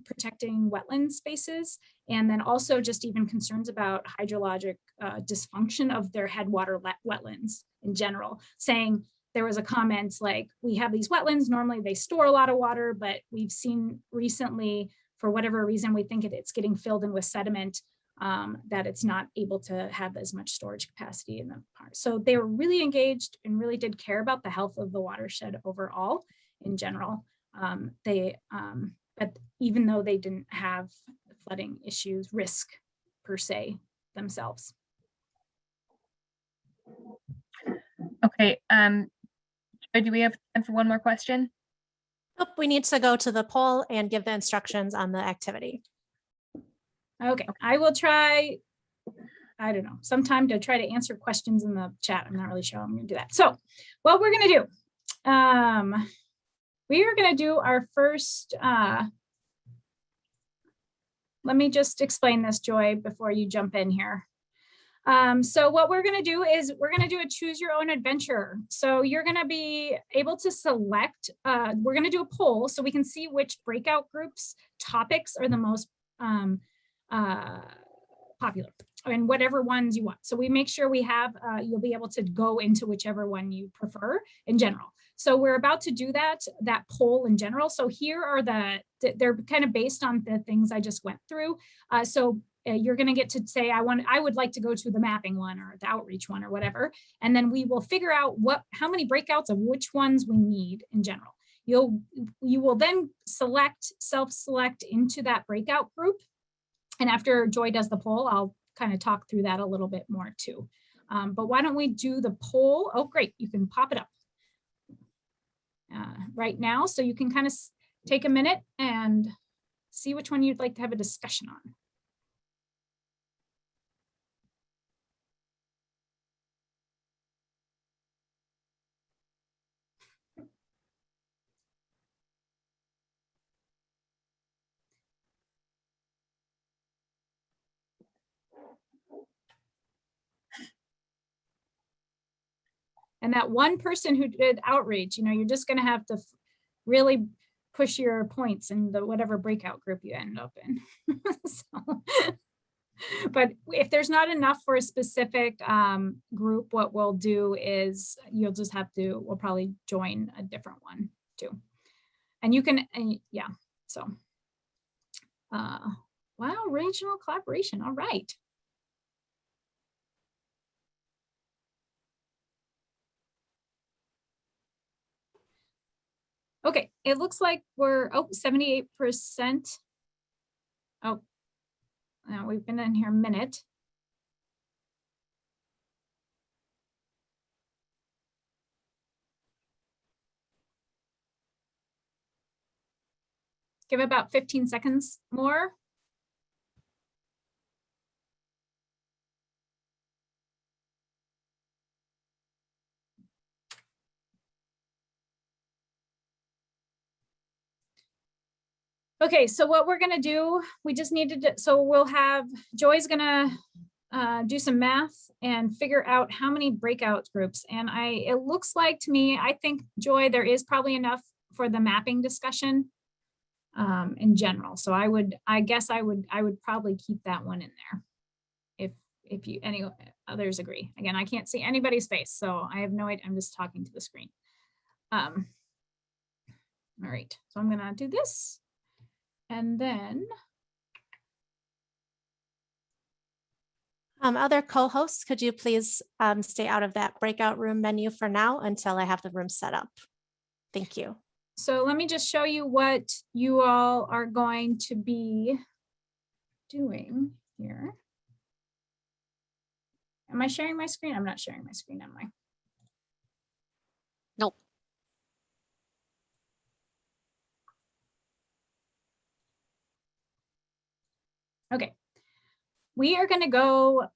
protecting wetland spaces, and then also just even concerns about hydrologic dysfunction of their headwater wetlands in general, saying there was a comment like, we have these wetlands, normally they store a lot of water, but we've seen recently, for whatever reason, we think it's getting filled in with sediment, that it's not able to have as much storage capacity in the part. So they were really engaged and really did care about the health of the watershed overall in general. But even though they didn't have flooding issues, risk per se themselves. Okay, do we have time for one more question? Nope, we need to go to the poll and give the instructions on the activity. Okay, I will try, I don't know, sometime to try to answer questions in the chat. I'm not really sure how I'm gonna do that. So what we're gonna do, we are gonna do our first, let me just explain this, Joy, before you jump in here. So what we're gonna do is we're gonna do a choose your own adventure. So you're gonna be able to select, we're gonna do a poll so we can see which breakout groups topics are the most popular, and whatever ones you want. So we make sure we have, you'll be able to go into whichever one you prefer in general. So we're about to do that poll in general. So here are they're kind of based on the things I just went through. So you're going to get to say, I would like to go to the mapping one or the outreach one or whatever. And then we will figure out how many breakouts of which ones we need in general. You will then self-select into that breakout group. And after Joy does the poll, I'll kind of talk through that a little bit more too. But why don't we do the poll? Oh, great. You can pop it up right now. So you can kind of take a minute and see which one you'd like to have a discussion on. And that one person who did outreach, you're just going to have to really push your points in the whatever breakout group you end up in. So, but if there's not enough for a specific group, what we'll do is we'll probably join a different one too. And you can, yeah, so. Wow, regional collaboration, all right. Okay, it looks like we're, 78%. Oh, now we've been in here a minute. Give about 15 seconds more. Okay, so what we're gonna do, we just need to, so we'll have, Joy's gonna do some math and figure out how many breakout groups. And it looks like to me, I think, Joy, there is probably enough for the mapping discussion in general. So I guess I would probably keep that one in there. If any others agree. Again, I can't see anybody's face, so I have no idea, I'm just talking to the screen. All right, so I'm gonna do this. And then other co-hosts, could you please stay out of that breakout room menu for now until I have the room set up? Thank you. So let me just show you what you all are going to be doing here. Am I sharing my screen? I'm not sharing my screen, am I? Nope. Okay, we are going to go,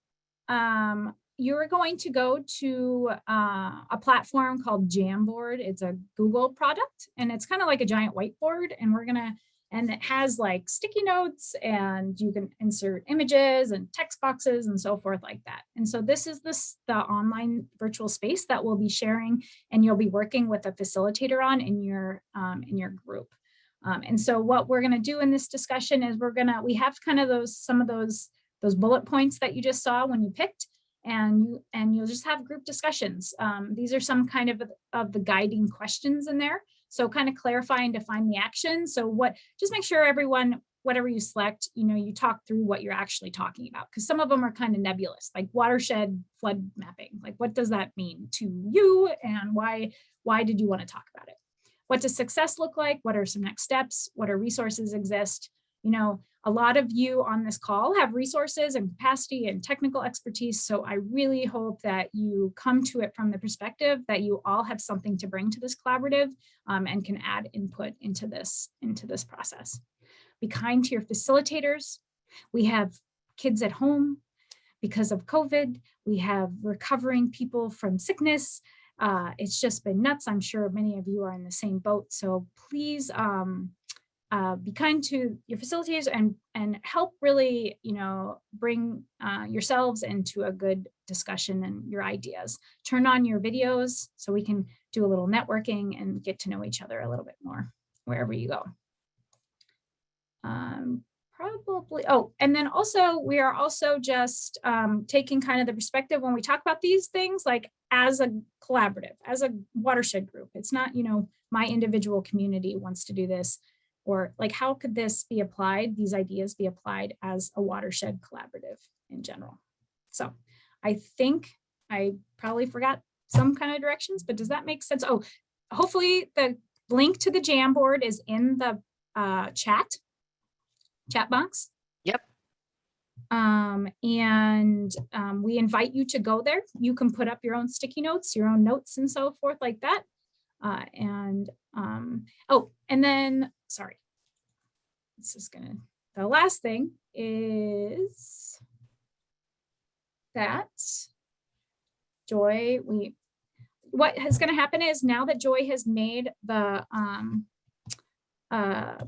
you're going to go to a platform called Jamboard. It's a Google product, and it's kind of like a giant whiteboard, and it has like sticky notes, and you can insert images and text boxes and so forth like that. And so this is the online virtual space that we'll be sharing, and you'll be working with a facilitator on in your group. And so what we're going to do in this discussion is we have kind of some of those bullet points that you just saw when you picked, and you'll just have group discussions. These are some kind of the guiding questions in there. So kind of clarify and define the action. So just make sure everyone, whatever you select, you talk through what you're actually talking about, because some of them are kind of nebulous, like watershed flood mapping. Like, what does that mean to you, and why did you want to talk about it? What does success look like? What are some next steps? What are resources exist? A lot of you on this call have resources and capacity and technical expertise. So I really hope that you come to it from the perspective that you all have something to bring to this collaborative and can add input into this process. Be kind to your facilitators. We have kids at home because of COVID. We have recovering people from sickness. It's just been nuts. I'm sure many of you are in the same boat. So please be kind to your facilitators and help really, bring yourselves into a good discussion and your ideas. Turn on your videos so we can do a little networking and get to know each other a little bit more wherever you go. Probably, and then also we are also just taking kind of the perspective when we talk about these things, like as a collaborative, as a watershed group. It's not, my individual community wants to do this. or like, how could this be applied, these ideas be applied as a watershed collaborative in general? So I think I probably forgot some kind of directions, but does that make sense? Oh, hopefully the link to the Jamboard is in the chat box. Yep. We invite you to go there. You can put up your own sticky notes, your own notes and so forth like that. Oh, and then, sorry, this is the last thing is that Joy, what is going to happen is now that Joy has made the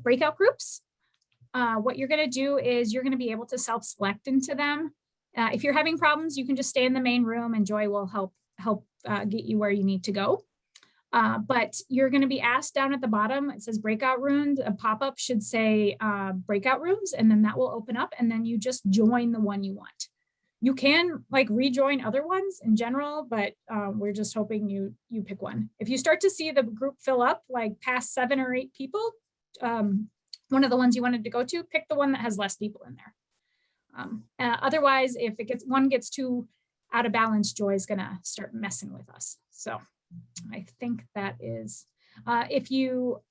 breakout groups, what you're going to do is you're going to be able to self-select into them. If you're having problems, you can just stay in the main room and Joy will help get you where you need to go. But you're going to be asked down at the bottom, it says breakout rooms, a pop-up should say breakout rooms, and then that will open up and then you just join the one you want. You can like rejoin other ones in general, but we're just hoping you pick one. If you start to see the group fill up like past 7 or 8 people, one of the ones you wanted to go to, pick the one that has less people in there. Otherwise, if one gets too out of balance, Joy's gonna start messing with us. So I think that is, if you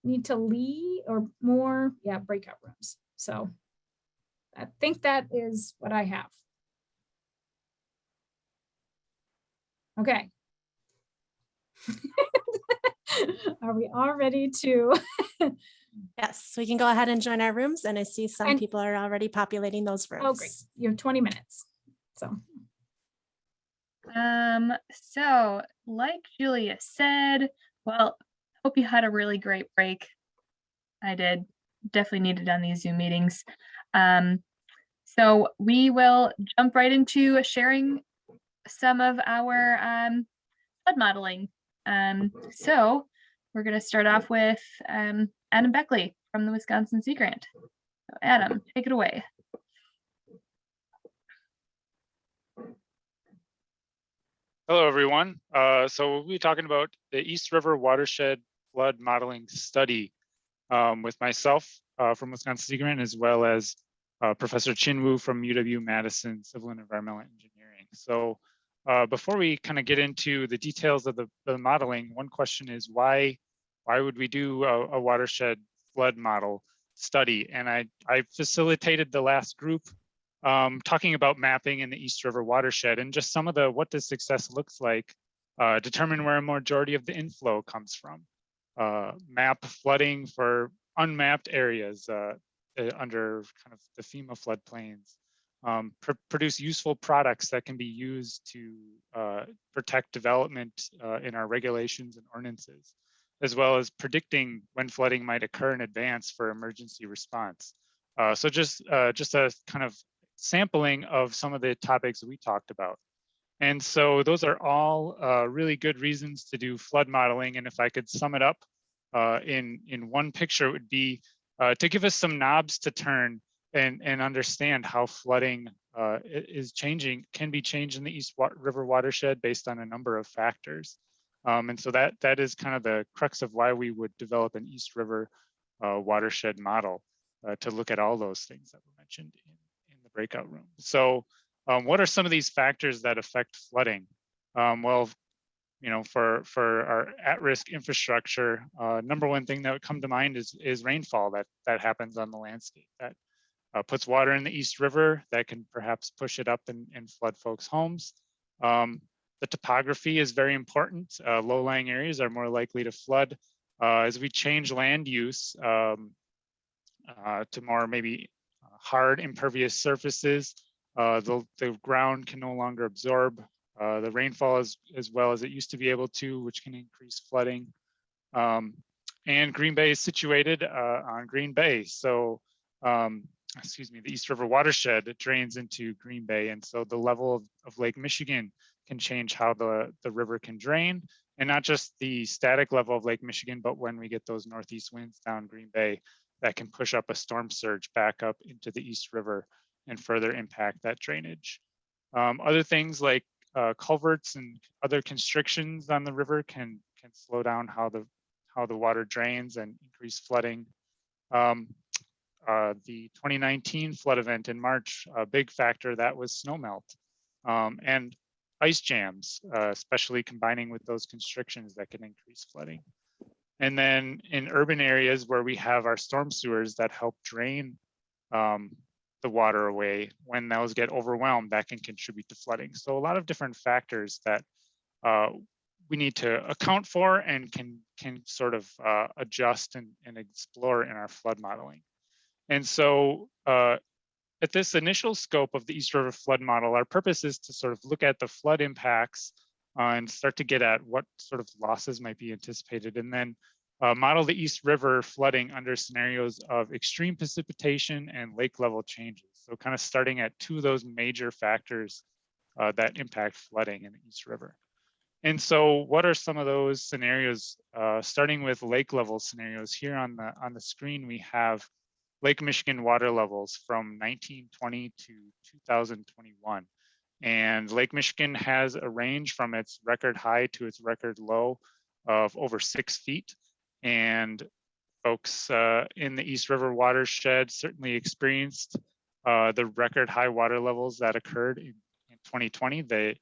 need to leave or more, yeah, breakout rooms. So I think that is what I have. Okay. Are we all ready to? Yes, we can go ahead and join our rooms. And I see some people are already populating those rooms. Oh, great. You have 20 minutes. So. So like Julia said, well, hope you had a really great break. I did. Definitely needed on these Zoom meetings. So we will jump right into sharing some of our flood modeling. So we're going to start off with Adam Bechle from the Wisconsin Sea Grant. So Adam, take it away. Hello, everyone. So we'll be talking about the East River Watershed Flood Modeling Study with myself from Wisconsin Sea Grant, as well as Professor Chin Wu from UW-Madison Civil and Environmental Engineering. So before we kind of get into the details of the modeling, one question is why would we do a watershed flood model study? And I facilitated the last group talking about mapping in the East River watershed and just some of what does success looks like, determine where a majority of the inflow comes from, map flooding for unmapped areas under kind of the FEMA floodplains, produce useful products that can be used to protect development in our regulations and ordinances, as well as predicting when flooding might occur in advance for emergency response. So just a kind of sampling of some of the topics we talked about. And so those are all really good reasons to do flood modeling. And if I could sum it up in one picture, it would be to give us some knobs to turn and understand how flooding can be changed in the East River watershed based on a number of factors. And so that is kind of the crux of why we would develop an East River watershed model to look at all those things that were mentioned in the breakout room. So what are some of these factors that affect flooding? Well, you know, for our at-risk infrastructure, number one thing that would come to mind is rainfall that happens on the landscape that puts water in the East River that can perhaps push it up and flood folks' homes. The topography is very important. Low-lying areas are more likely to flood. As we change land use to more maybe hard impervious surfaces, the ground can no longer absorb the rainfall as well as it used to be able to, which can increase flooding. And Green Bay is situated on Green Bay. So, excuse me, the East River watershed drains into Green Bay. And so the level of Lake Michigan can change how the river can drain, and not just the static level of Lake Michigan, but when we get those northeast winds down Green Bay, that can push up a storm surge back up into the East River and further impact that drainage. Other things like culverts and other constrictions on the river can slow down how how the water drains and increased flooding. The 2019 flood event in March, a big factor that was snowmelt and ice jams, especially combining with those constrictions that can increase flooding. And then in urban areas where we have our storm sewers that help drain the water away, when those get overwhelmed, that can contribute to flooding. So a lot of different factors that we need to account for and can sort of adjust and explore in our flood modeling. And so at this initial scope of the East River flood model, our purpose is to sort of look at the flood impacts and start to get at what sort of losses might be anticipated, and then model the East River flooding under scenarios of extreme precipitation and lake level changes. So kind of starting at two of those major factors that impact flooding in the East River. And so what are some of those scenarios? Starting with lake level scenarios, here on the screen, we have Lake Michigan water levels from 1920 to 2021. And Lake Michigan has a range from its record high to its record low of over 6 feet. And folks in the East River watershed certainly experienced the record high water levels that occurred in 2020. The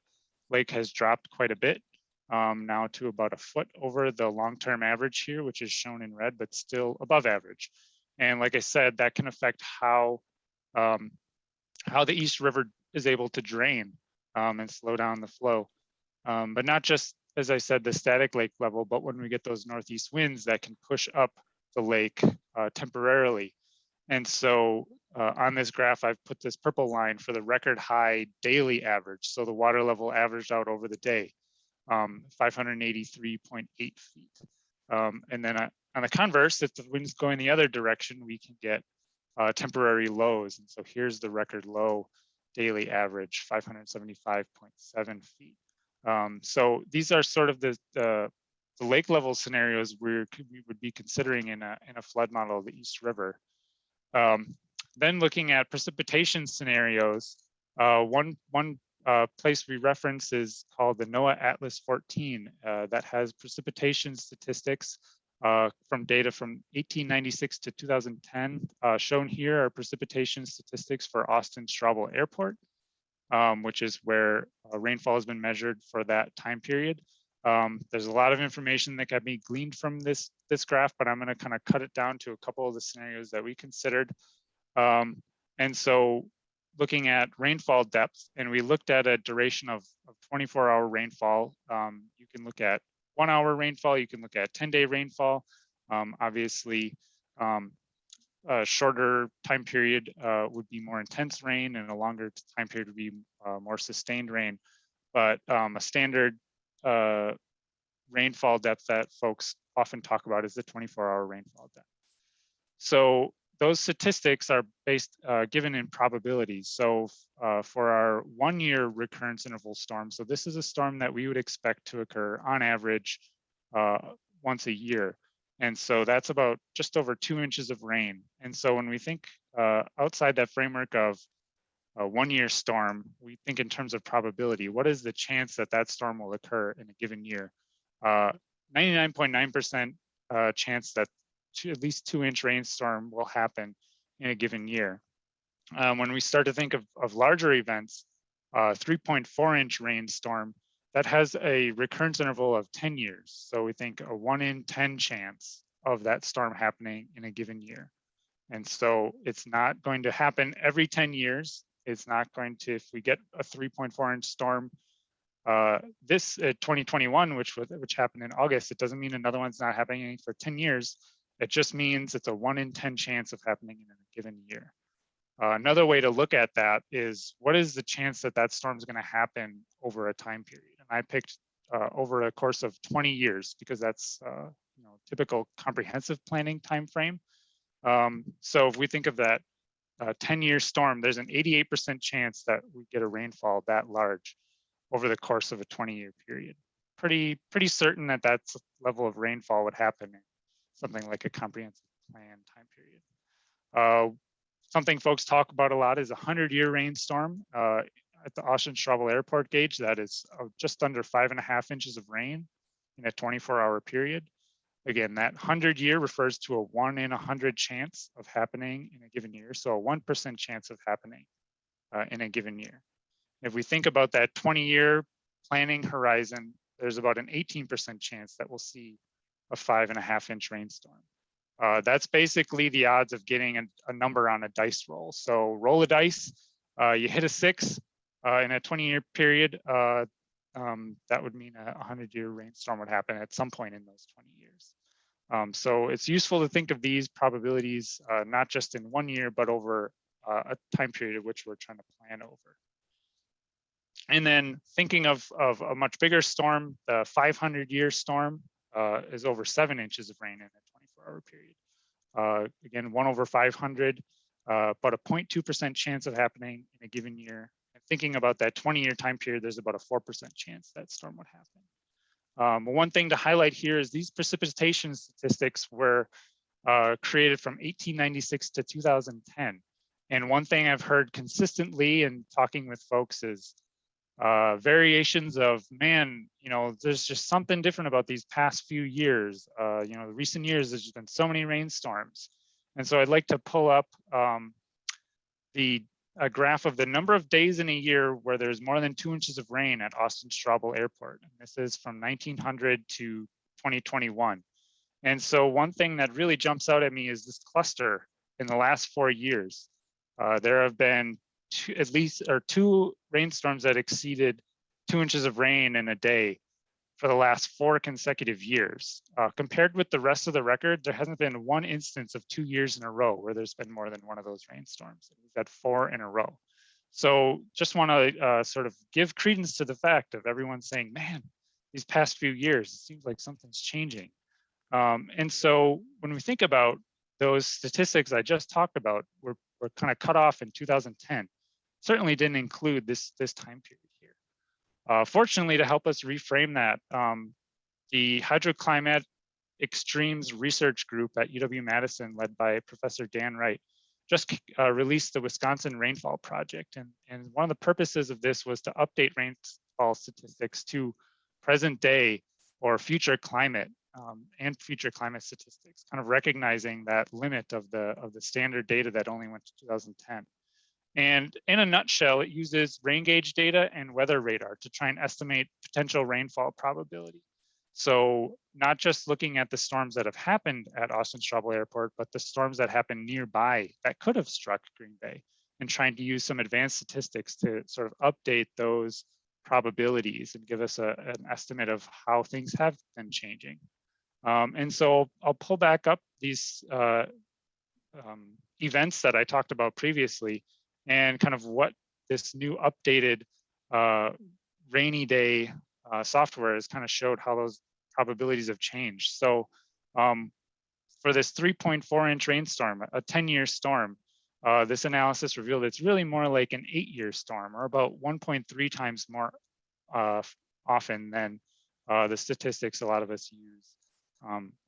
lake has dropped quite a bit, now to about a foot over the long-term average here, which is shown in red, but still above average. And like I said, that can affect how the East River is able to drain and slow down the flow. But not just, as I said, the static lake level, but when we get those northeast winds that can push up the lake temporarily. And so on this graph, I've put this purple line for the record high daily average. So the water level averaged out over the day, 583.8 feet. And then on the converse, if the wind's going the other direction, we can get temporary lows. And so here's the record low daily average, 575.7 feet. So these are sort of the lake level scenarios we would be considering in a flood model of the East River. Then looking at precipitation scenarios, one place we reference is called the NOAA Atlas 14 that has precipitation statistics from data from 1896 to 2010. Shown here are precipitation statistics for Austin-Straubel Airport, which is where rainfall has been measured for that time period. There's a lot of information that can be gleaned from this graph, but I'm going to kind of cut it down to a couple of the scenarios that we considered. And so looking at rainfall depth, and we looked at a duration of 24-hour rainfall. You can look at 1 hour rainfall, you can look at 10-day rainfall. Obviously, a shorter time period would be more intense rain, and a longer time period would be more sustained rain. But a standard rainfall depth that folks often talk about is the 24-hour rainfall depth. So those statistics are based given in probabilities. So for our 1 year recurrence interval storm, so this is a storm that we would expect to occur on average once a year. And so that's about just over 2 inches of rain. And so when we think outside that framework of a 1 year storm, we think in terms of probability. What is the chance that that storm will occur in a given year? 99.9% chance that at least 2 inch rainstorm will happen in a given year. When we start to think of larger events, 3.4 inch rainstorm, that has a recurrence interval of 10 years. So we think a 1 in 10 chance of that storm happening in a given year. And so it's not going to happen every 10 years. It's not going to, if we get a 3.4 inch storm, this 2021, which happened in August, it doesn't mean another one's not happening for 10 years. It just means it's a 1 in 10 chance of happening in a given year. Another way to look at that is, what is the chance that that storm is going to happen over a time period? And I picked over a course of 20 years because that's typical comprehensive planning time frame. So if we think of that 10-year storm, there's an 88% chance that we get a rainfall that large over the course of a 20-year period. Pretty certain that that's level of rainfall would happen in something like a comprehensive plan time period. Something folks talk about a lot is a 100-year rainstorm at the Austin-Straubel Airport gauge. That is just under 5.5 inches of rain in a 24-hour period. Again, that 100-year refers to a 1 in 100 chance of happening in a given year. So a 1% chance of happening in a given year. If we think about that 20-year planning horizon, there's about an 18% chance that we'll see a 5.5-inch rainstorm. That's basically the odds of getting a number on a dice roll. So roll a dice, you hit a 6 in a 20-year period, that would mean a 100-year rainstorm would happen at some point in those 20 years. So it's useful to think of these probabilities not just in 1 year, but over a time period of which we're trying to plan over. And then thinking of a much bigger storm, the 500-year storm is over 7 inches of rain in a 24-hour period. Again, 1 over 500, but a 0.2% chance of happening in a given year. And thinking about that 20-year time period, there's about a 4% chance that storm would happen. One thing to highlight here is these precipitation statistics were created from 1896 to 2010. And one thing I've heard consistently in talking with folks is variations of, man, you know, there's just something different about these past few years. You know, the recent years, there's been so many rainstorms. And so I'd like to pull up a graph of the number of days in a year where there's more than 2 inches of rain at Austin-Straubel Airport. And this is from 1900 to 2021. And so one thing that really jumps out at me is this cluster in the last 4 years. There have been two rainstorms that exceeded 2 inches of rain in a day for the last 4 consecutive years. Compared with the rest of the record, there hasn't been one instance of 2 years in a row where there's been more than one of those rainstorms. We've got 4 in a row. So just want to sort of give credence to the fact of everyone saying, man, these past few years, it seems like something's changing. And so when we think about those statistics I just talked about, were kind of cut off in 2010. Certainly didn't include this time period here. Fortunately, to help us reframe that, the Hydroclimate Extremes Research Group at UW-Madison, led by Professor Dan Wright, just released the Wisconsin Rainfall Project. And one of the purposes of this was to update rainfall statistics to present day or future climate and future climate statistics, kind of recognizing that limit of the standard data that only went to 2010. And in a nutshell, it uses rain gauge data and weather radar to try and estimate potential rainfall probability. So not just looking at the storms that have happened at Austin-Straubel Airport, but the storms that happened nearby that could have struck Green Bay, and trying to use some advanced statistics to sort of update those probabilities and give us an estimate of how things have been changing. And so I'll pull back up these events that I talked about previously and kind of what this new updated rainy day software has kind of showed how those probabilities have changed. So for this 3.4-inch rainstorm, a 10-year storm, this analysis revealed it's really more like an 8-year storm, or about 1.3 times more often than the statistics a lot of us use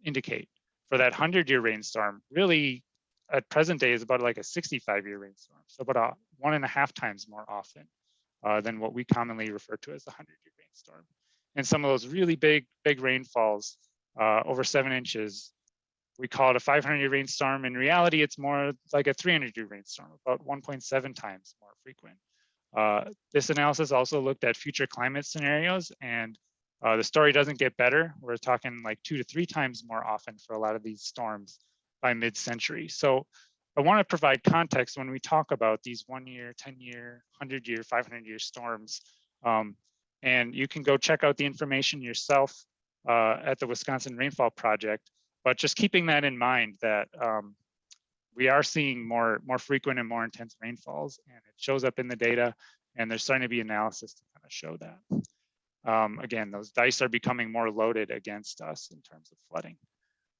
indicate. For that 100-year rainstorm, really at present day is about like a 65-year rainstorm, so about 1.5 times more often than what we commonly refer to as the 100-year rainstorm. And some of those really big rainfalls, over 7 inches, we call it a 500-year rainstorm. In reality, it's more like a 300-year rainstorm, about 1.7 times more frequent. This analysis also looked at future climate scenarios, and the story doesn't get better. We're talking like 2 to 3 times more often for a lot of these storms by mid-century. So I want to provide context when we talk about these 1-year, 10-year, 100-year, 500-year storms. And you can go check out the information yourself at the Wisconsin Rainfall Project. But just keeping that in mind, that we are seeing more frequent and more intense rainfalls, and it shows up in the data, and there's starting to be analysis to kind of show that. Again, those dice are becoming more loaded against us in terms of flooding.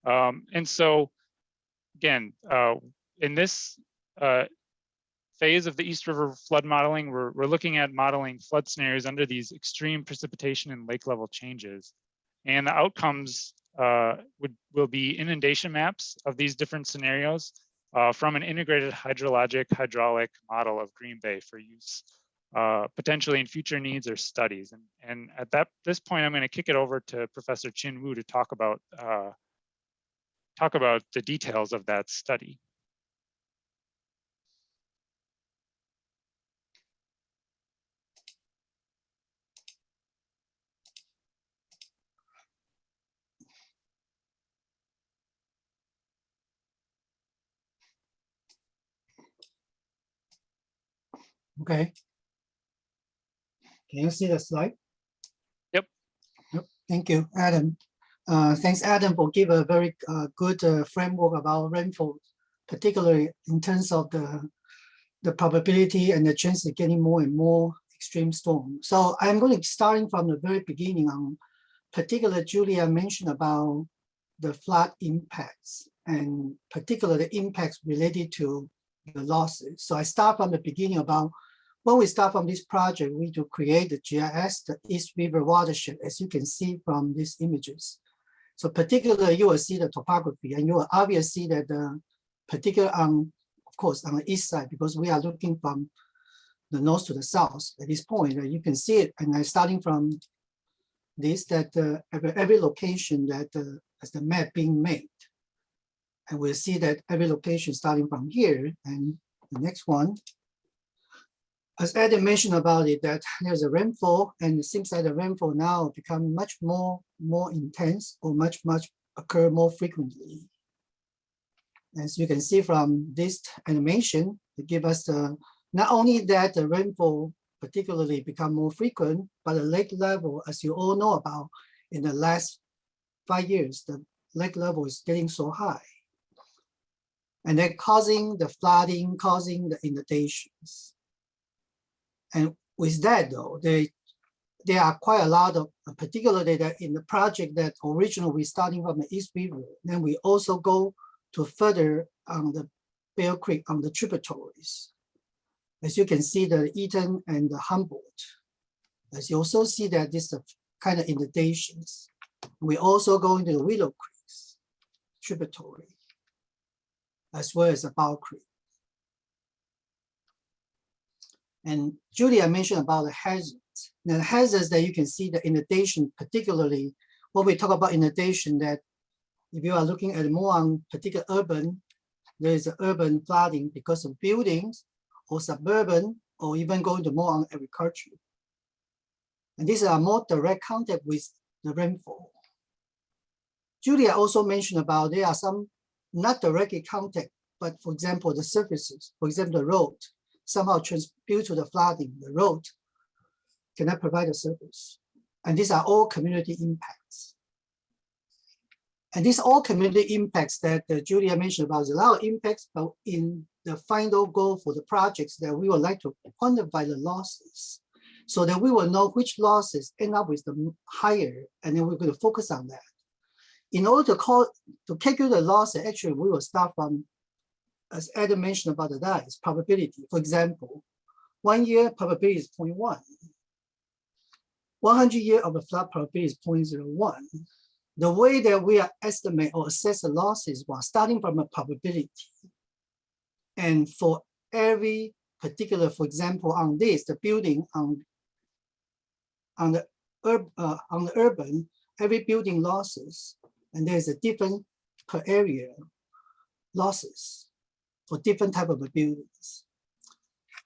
And so, again, in this phase of the East River flood modeling, we're looking at modeling flood scenarios under these extreme precipitation and lake level changes. And the outcomes will be inundation maps of these different scenarios from an integrated hydrologic-hydraulic model of Green Bay for use potentially in future needs or studies. And at this point, I'm going to kick it over to Professor Chin Wu to talk about talk about the details of that study. Okay. Can you see the slide? Yep. Yep. Thank you, Adam. Thanks, Adam, for giving a very good framework about rainfall, particularly in terms of the probability and the chance of getting more and more extreme storm. So I'm going to starting from the very beginning on particular Julia mentioned about the flood impacts and particularly the impacts related to the losses. So I start from the beginning about when we start from this project, we need to create the GIS, the East River Watershed, as you can see from these images. So particularly you will see the topography and you will obviously see that the particular of course, on the east side, because we are looking from the north to the south at this point, you can see it. And I'm starting from this, that every location that as the map being made. And we'll see that every location starting from here. And the next one, as Adam mentioned about it, that there's a rainfall, and it seems like the rainfall now become much more intense or much occur more frequently. As you can see from this animation, it gives us not only that the rainfall particularly become more frequent, but the lake level, as you all know about, in the last 5 years, the lake level is getting so high. And they're causing the flooding, causing the inundations. And with that though, there are quite a lot of, particularly that in the project that originally we starting from the East River, then we also go to further on the Bear Creek on the tributaries. As you can see, the Eaton and the Humboldt. As you also see that this kind of inundations. We also go into the Willow Creek's tributary, as well as the Bow Creek. And Julia mentioned about the hazards. Now, the hazards that you can see the inundation, particularly when we talk about inundation, that if you are looking at more on particular urban, there is urban flooding because of buildings or suburban, or even going to more on agriculture. And these are more direct contact with the rainfall. Julia also mentioned about there are some not directly contact, but for example, the surfaces, for example, the road, somehow due to the flooding, the road cannot provide a service. And these are all community impacts. And these all community impacts that Julia mentioned about, a lot of impacts, but in the final goal for the projects that we would like to quantify the losses so that we will know which losses end up with the higher, and then we're going to focus on that. In order to calculate the loss, actually we will start from, as Adam mentioned about the dice, probability. For example, 1 year probability is 0.1. 100 years of the flood probability is 0.01. The way that we are estimate or assess the losses was starting from a probability. And for every particular, for example, on this, the building on the urban, every building losses, and there's a different per area losses for different type of buildings.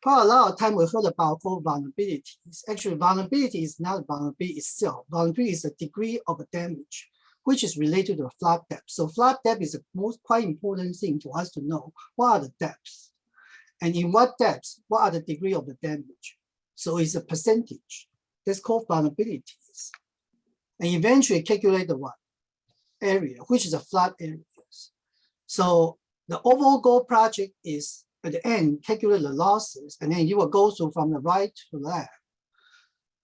For a lot of time we heard about vulnerabilities. Actually, vulnerability is not vulnerability itself. Vulnerability is a degree of damage, which is related to the flood depth. So flood depth is the most quite important thing for us to know. What are the depths? And in what depths, what are the degree of the damage? So it's a percentage. That's called vulnerabilities. And eventually calculate the what? Area, which is the flood areas. So the overall goal project is at the end, calculate the losses, and then you will go through from the right to left.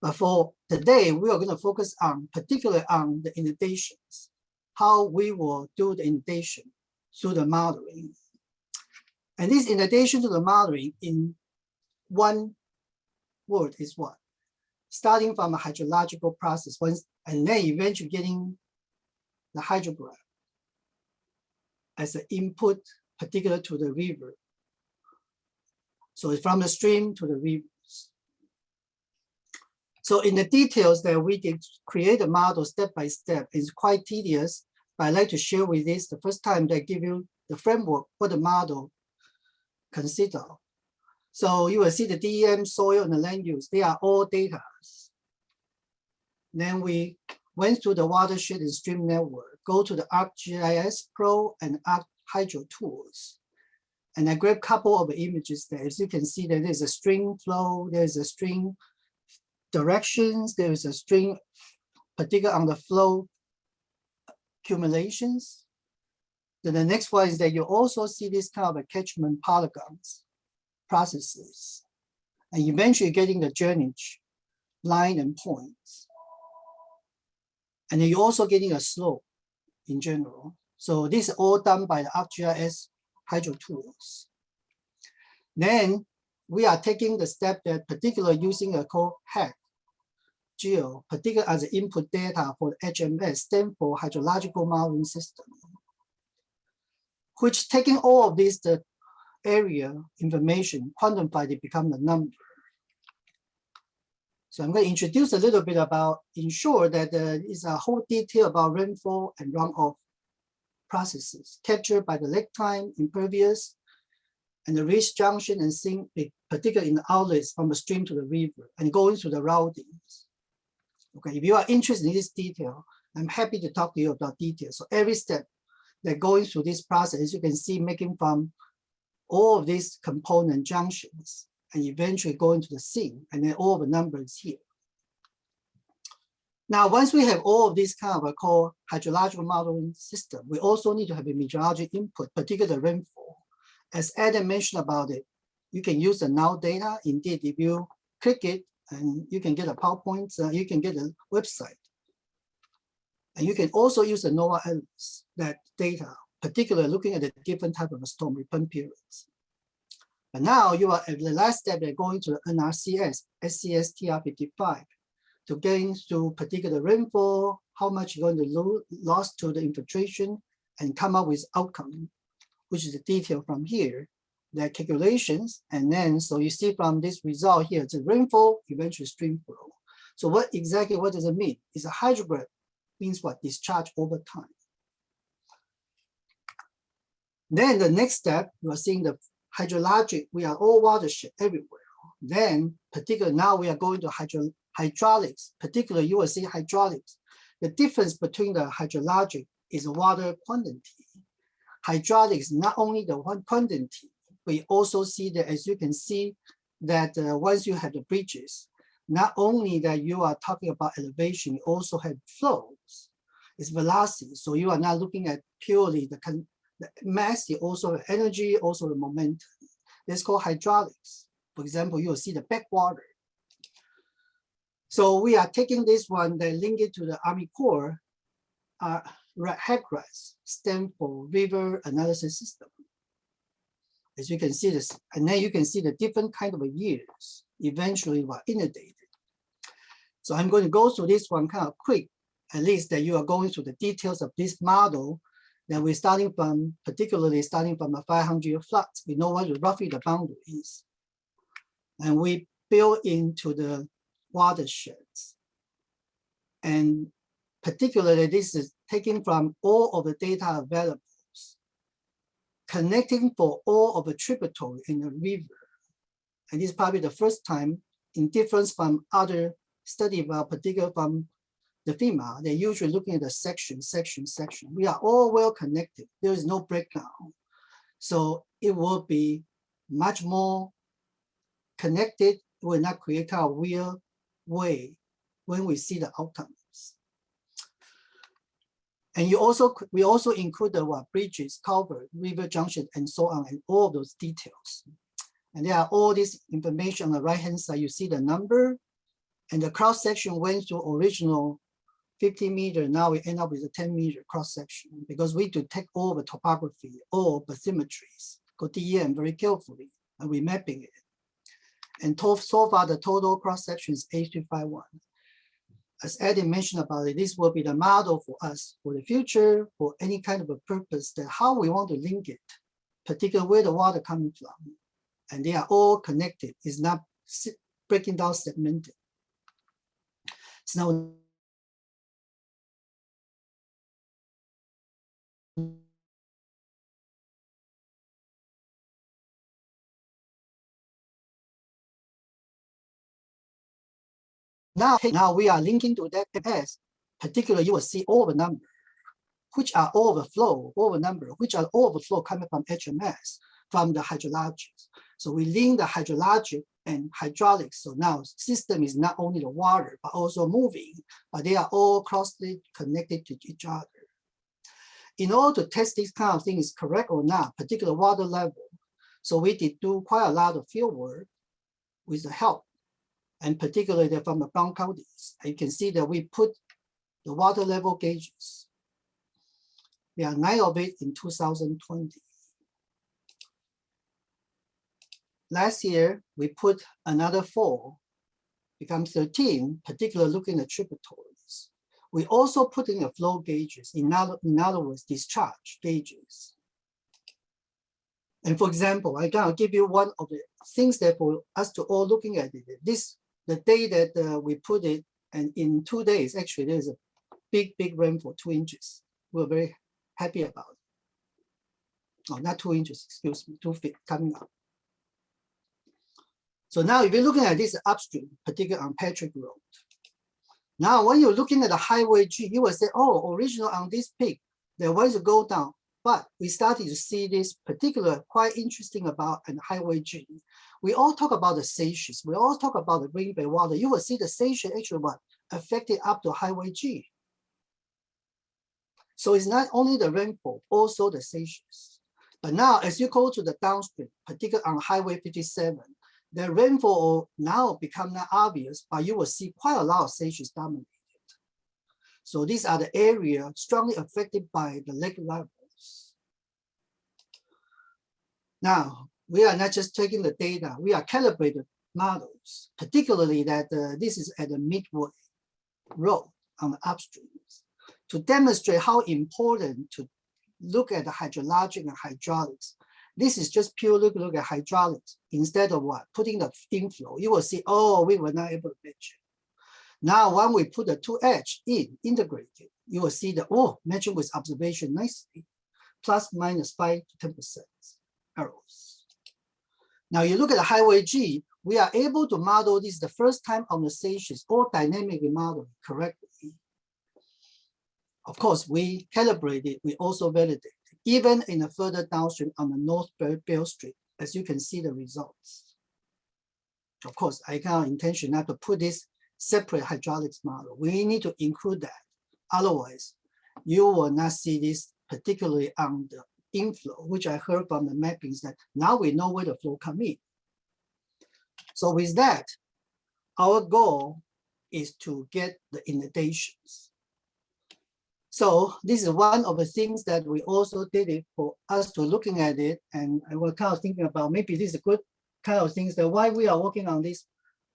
But for today, we are going to focus on particularly on the inundations, how we will do the inundation through the modeling. And this inundation to the modeling in one word is what? Starting from a hydrological process, and then eventually getting the hydrograph as an input, particular to the river. So it's from the stream to the rivers. So in the details that we did create a model step by step is quite tedious. But I'd like to share with this the first time they give you the framework for the model consider. So you will see the DEM, soil, and the land use. They are all data. Then we went through the watershed and stream network, go to the ArcGIS Pro and ArcHydro tools. And I grabbed a couple of images there. As you can see, there is a stream flow, there's a stream directions, there is a stream, particularly on the flow accumulations. Then the next one is that you also see this kind of a catchment polygons processes, and eventually getting the drainage line and points. And then you're also getting a slope in general. So this is all done by the ArcGIS Hydro tools. Then we are taking the step that particularly using a called HAG geo, particularly as the input data for the HMS, stand for hydrological modeling system, which taking all of this, the area information, quantified, it become the number. So I'm going to introduce a little bit about, ensure that there is a whole detail about rainfall and runoff processes captured by the lake time, impervious, and the ridge junction and sink, particularly in the outlets from the stream to the river and going through the routings. Okay, if you are interested in this detail, I'm happy to talk to you about details. So every step that going through this process, as you can see, making from all of these component junctions and eventually going to the sink, and then all the numbers here. Now, once we have all of this kind of a called hydrological modeling system, we also need to have a meteorologic input, particularly the rainfall. As Adam mentioned about it, you can use the now data. Indeed, if you click it, and you can get a PowerPoint, you can get a website. And you can also use the NOAA Atlas, that data, particularly looking at the different type of storm return periods. But now you are at the last step, they're going to the NRCS, SCS TR55, to gain through particular rainfall, how much you're going to lose to the infiltration, and come up with outcome, which is the detail from here, their calculations. And then, so you see from this result here, the rainfall, eventually stream flow. So what does it mean? It's a hydrograph, means what? Discharge over time. Then the next step, you are seeing the hydrologic, we are all watershed everywhere. Then, particularly now we are going to hydraulics, particularly you will see hydraulics. The difference between the hydrologic is water quantity. Hydraulics, not only the one quantity, we also see that, as you can see, that once you have the bridges, not only that you are talking about elevation, you also have flows, it's velocity. So you are not looking at purely the mass, you also have energy, also the momentum. That's called hydraulics. For example, you will see the backwater. So we are taking this one, they link it to the Army Corps, HAGRAS, stand for River Analysis System. As you can see this, and then you can see the different kind of years eventually were inundated. So I'm going to go through this one kind of quick, at least that you are going through the details of this model. Then we're starting from, particularly starting from a 500-year flood. We know what roughly the boundary is. And we build into the watersheds. And particularly this is taken from all of the data available, connecting for all of the tributary in the river. And this is probably the first time, in difference from other study about particular from the FEMA, they're usually looking at the section. We are all well connected. There is no breakdown. So it will be much more connected. It will not create kind of weird way when we see the outcomes. And we also include the bridges, culvert, river junction, and so on, and all those details. And there are all this information on the right-hand side. You see the number, and the cross section went to original 50 meter. Now we end up with a 10-meter cross section because we detect all the topography, all bathymetries, go DEM very carefully, and we're mapping it. And so far, the total cross section is 8351. As Eddie mentioned about it, this will be the model for us for the future, for any kind of a purpose, that how we want to link it, particularly where the water coming from. And they are all connected. It's not breaking down segmented. So now Now we are linking to that S. Particularly, you will see overnumber, which are overflow, overnumber, which are overflow coming from HMS, from the hydrologics. So we link the hydrologic and hydraulics. So now system is not only the water, but also moving, but they are all closely connected to each other. In order to test this kind of thing is correct or not, particular water level. So we did do quite a lot of field work with the help, and particularly from the Brown counties. And you can see that we put the water level gauges. There are 9 of it in 2020. Last year, we put another 4, becomes 13, particularly looking at tributaries. We also put in the flow gauges, in other words, discharge gauges. And for example, I can give you one of the things that for us to all looking at it. The day that we put it, and in 2 days, actually, there's a big rainfall, 2 inches. We're very happy about it. Oh, not 2 inches, excuse me, 2 feet coming up. So now if you're looking at this upstream, particularly on Patrick Road. Now, when you're looking at the highway G, you will say, oh, original on this peak, they're going to go down. But we started to see this particular quite interesting about an highway G. We all talk about the seiches. We all talk about the Green Bay water. You will see the seiche actually what affected up to highway G. So it's not only the rainfall, also the seiches. But now as you go to the downstream, particularly on Highway 57, the rainfall now become not obvious, but you will see quite a lot of seiches dominated. So these are the areas strongly affected by the lake levels. Now, we are not just taking the data, we are calibrated models, particularly that this is at the midway road on the upstreams, to demonstrate how important to look at the hydrologic and hydraulics. This is just purely look at hydraulics instead of what? Putting the inflow. You will see, oh, we were not able to match it. Now, when we put the 2H in integrated, you will see that, oh, matching with observation nicely, plus minus 5 to 10% errors. Now, you look at the highway G, we are able to model this the first time on the stations, all dynamically modeled correctly. Of course, we calibrated, we also validated, even in a further downstream on the North Beale Street, as you can see the results. Of course, I got intention not to put this separate hydraulics model. We need to include that. Otherwise, you will not see this particularly on the inflow, which I heard from the mappings that now we know where the flow come in. So with that, our goal is to get the inundations. So this is one of the things that we also did it for us to looking at it. And I was kind of thinking about maybe this is a good kind of things that why we are working on these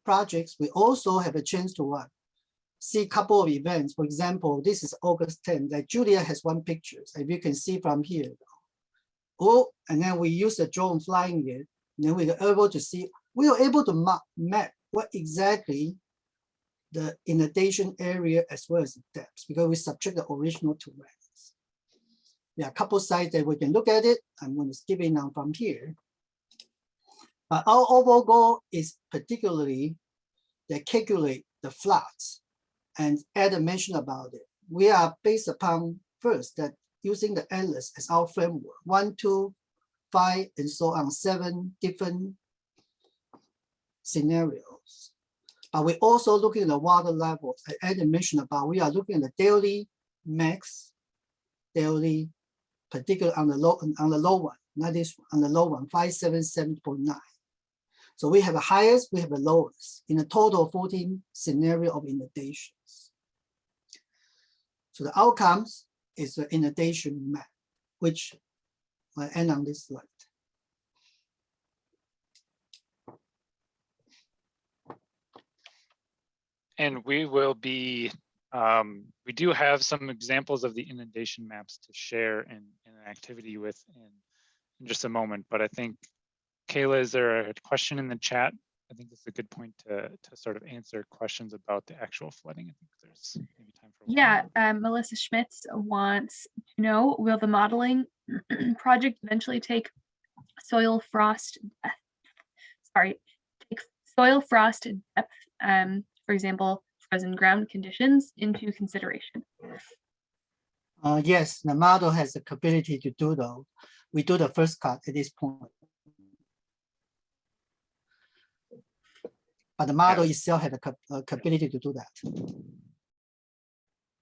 projects. We also have a chance to see a couple of events. For example, this is August 10th, that Julia has one picture, if you can see from here. Oh, and then we use the drone flying it. And then we were able to see, we were able to map what exactly the inundation area as well as the depths, because we subtract the original terrains. There are a couple sites that we can look at it. I'm going to skip it now from here. But our overall goal is particularly to calculate the floods. And Adam mentioned about it. We are based upon first that using the atlas as our framework, 1, 2, 5, and so on, 7 different scenarios. But we're also looking at the water levels. Adam mentioned about we are looking at the daily max, daily, particularly on the low one, not this one, on the low one, 577.9. So we have the highest, we have the lowest, in a total of 14 scenario of inundations. So the outcomes is the inundation map, which I end on this slide. And we will be, we do have some examples of the inundation maps to share in an activity with in just a moment, but I think, Kayla, is there a question in the chat I think this is a good point to sort of answer questions about the actual flooding. I think there's maybe time for one Yeah, more. Melissa Schmitz wants to know, will the modeling project eventually take soil frost, take soil frost depth, for example, frozen ground conditions into consideration? Yes, the model has the capability to do though. We do the first cut at this point. But the model itself has the capability to do that.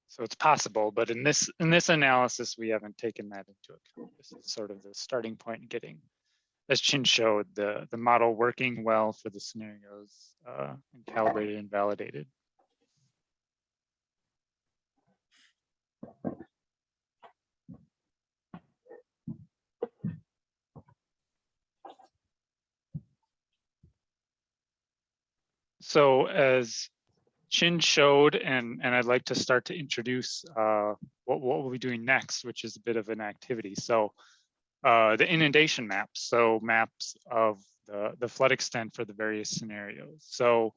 So it's possible, but in this analysis, we haven't taken that into account. This is sort of the starting point in getting, as Chin showed, the model working well for the scenarios and calibrated and validated. So as Chin showed, and I'd like to start to introduce what we'll be doing next, which is a bit of an activity. So the inundation maps, so maps of the flood extent for the various scenarios. So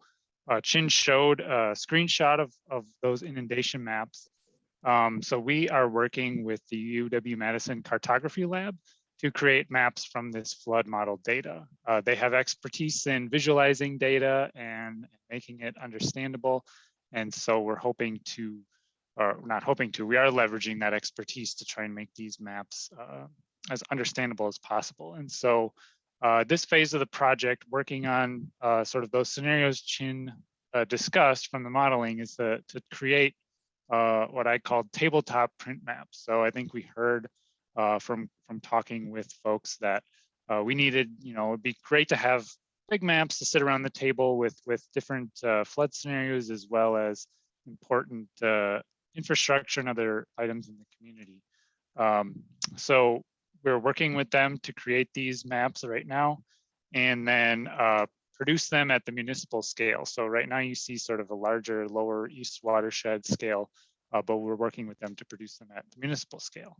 Chin showed a screenshot of those inundation maps. So we are working with the UW Madison Cartography Lab to create maps from this flood model data. They have expertise in visualizing data and making it understandable. And so we're hoping to, or not hoping to, we are leveraging that expertise to try and make these maps as understandable as possible. And so this phase of the project, working on sort of those scenarios Chin discussed from the modeling, is to create what I called tabletop print maps. So I think we heard from talking with folks that we needed, it'd be great to have big maps to sit around the table with different flood scenarios, as well as important infrastructure and other items in the community. So we're working with them to create these maps right now, and then produce them at the municipal scale. So right now you see sort of a larger, lower East Watershed scale, but we're working with them to produce them at the municipal scale.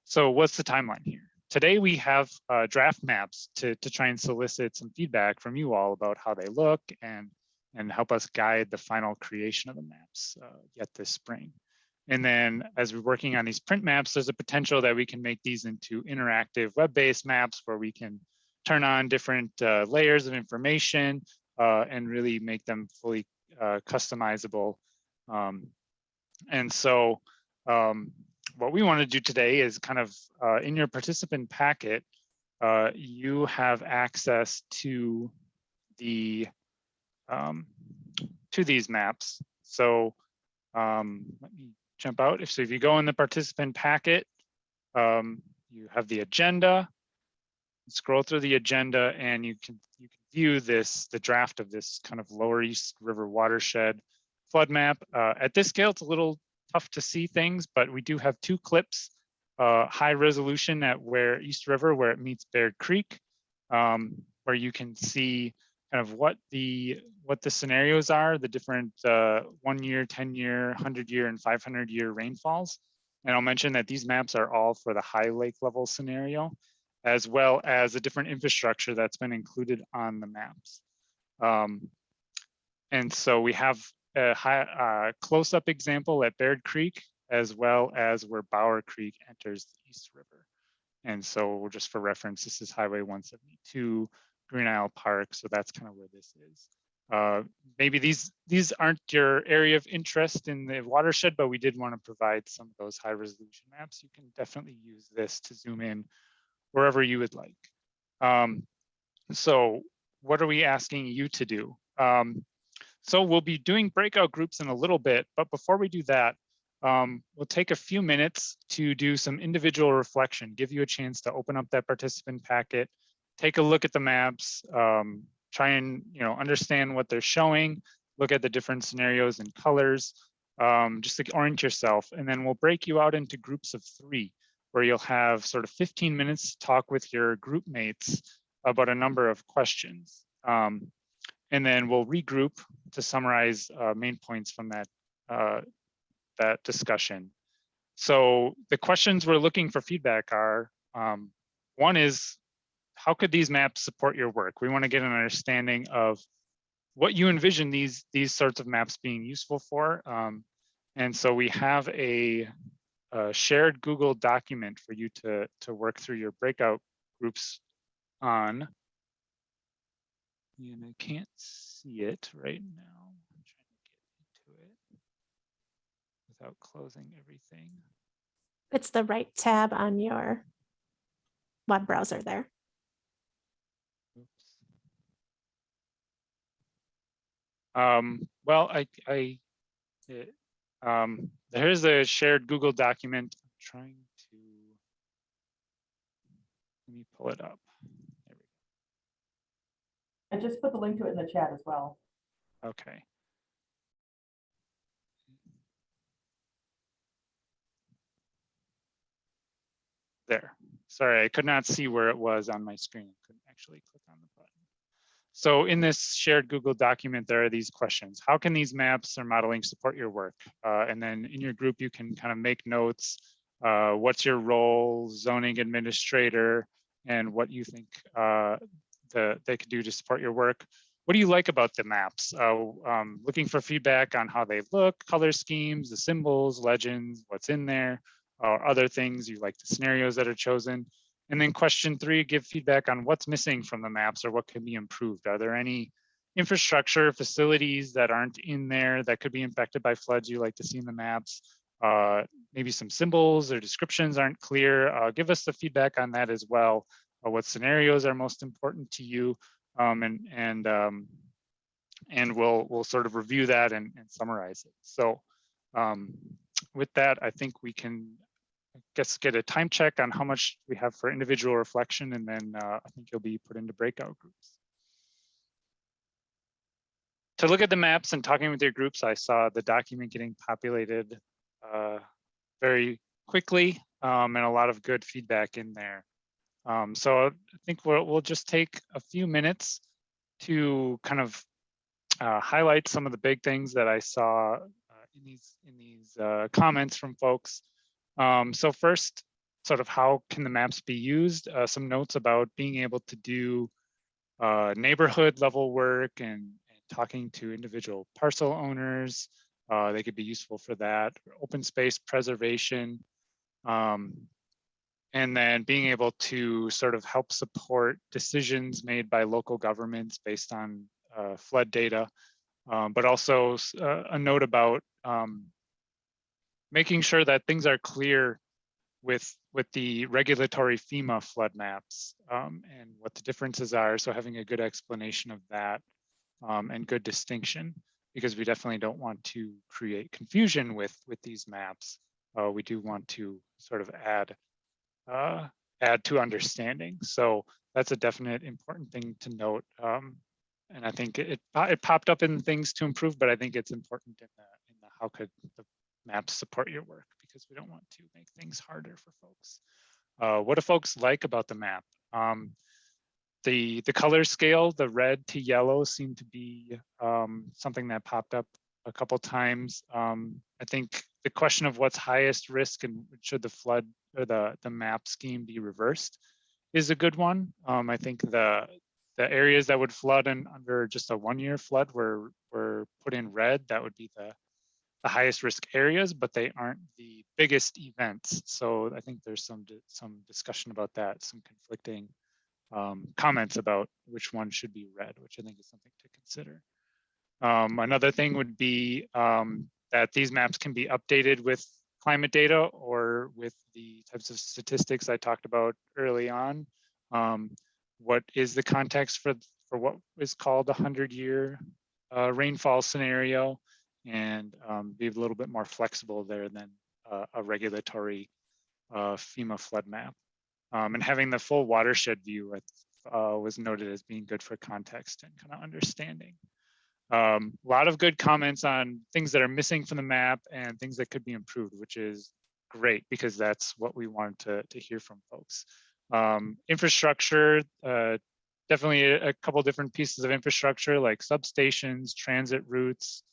So what's the timeline here? Today we have draft maps to try and solicit some feedback from you all about how they look and help us guide the final creation of the maps yet this spring. And then as we're working on these print maps, there's a potential that we can make these into interactive web-based maps where we can turn on different layers of information and really make them fully customizable. And so what we want to do today is kind of in your participant packet, you have access to the to these maps. So let me jump out. So if you go in the participant packet, you have the agenda. Scroll through the agenda, and you can view the draft of this kind of lower East River Watershed flood map. At this scale, it's a little tough to see things, but we do have two clips, high resolution at where East River, where it meets Baird Creek, where you can see kind of what the scenarios are, the different 1 year, 10 year, 100 year, and 500 year rainfalls. And I'll mention that these maps are all for the high lake level scenario, as well as the different infrastructure that's been included on the maps. And so we have a close-up example at Baird Creek, as well as where Bower Creek enters the East River. And so just for reference, this is Highway 172, Green Isle Park. So that's kind of where this is. Maybe these aren't your area of interest in the watershed, but we did want to provide some of those high resolution maps. You can definitely use this to zoom in wherever you would like. So what are we asking you to do? So we'll be doing breakout groups in a little bit, but before we do that, we'll take a few minutes to do some individual reflection, give you a chance to open up that participant packet, take a look at the maps, try and understand what they're showing, look at the different scenarios and colors, just to orient yourself. And then we'll break you out into groups of 3, where you'll have sort of 15 minutes to talk with your group mates about a number of questions. And then we'll regroup to summarize main points from that discussion. So the questions we're looking for feedback are, one is, how could these maps support your work? We want to get an understanding of what you envision these sorts of maps being useful for. And so we have a shared Google document for you to work through your breakout groups on. And I can't see it right now. I'm trying to get into it without closing everything. It's the right tab on your web browser there. Oops. Well, here's a shared Google document. I'm trying to, let me pull it up. There we I just put the link to it in the chat as well. go. Okay. There. Sorry, I could not see where it was on my screen. I couldn't actually click on the button. So in this shared Google document, there are these questions. How can these maps or modeling support your work? And then in your group, you can kind of make notes. What's your role, zoning administrator, and what you think they could do to support your work. What do you like about the maps? Looking for feedback on how they look, color schemes, the symbols, legends, what's in there, or other things. You like the scenarios that are chosen. And then question 3, give feedback on what's missing from the maps or what can be improved. Are there any infrastructure facilities that aren't in there that could be impacted by floods you like to see in the maps? Maybe some symbols or descriptions aren't clear. Give us the feedback on that as well. What scenarios are most important to you? And we'll sort of review that and summarize it. So with that, I think we can get a time check on how much we have for individual reflection, and then I think you'll be put into breakout groups. To look at the maps and talking with your groups, I saw the document getting populated very quickly and a lot of good feedback in there. So I think we'll just take a few minutes to kind of highlight some of the big things that I saw in these comments from folks. So first, sort of how can the maps be used? Some notes about being able to do neighborhood level work and talking to individual parcel owners. They could be useful for that. Open space preservation. And then being able to sort of help support decisions made by local governments based on flood data, but also a note about making sure that things are clear with the regulatory FEMA flood maps and what the differences are. So having a good explanation of that and good distinction, because we definitely don't want to create confusion with these maps. We do want to sort of add to understanding. So that's a definite important thing to note. And I think it popped up in things to improve, but I think it's important in the how could the maps support your work, because we don't want to make things harder for folks. What do folks like about the map? The color scale, the red to yellow, seemed to be something that popped up a couple times. I think the question of what's highest risk and should the flood or the map scheme be reversed is a good one. I think the areas that would flood under just a 1-year flood were put in red. That would be the highest risk areas, but they aren't the biggest events. So I think there's some discussion about that, some conflicting comments about which one should be red, which I think is something to consider. Another thing would be that these maps can be updated with climate data or with the types of statistics I talked about early on. What is the context for what is called a 100-year rainfall scenario, and be a little bit more flexible there than a regulatory FEMA flood map. And having the full watershed view was noted as being good for context and kind of understanding. A lot of good comments on things that are missing from the map and things that could be improved, which is great because that's what we wanted to hear from folks. Infrastructure, definitely a couple different pieces of infrastructure like substations, transit routes,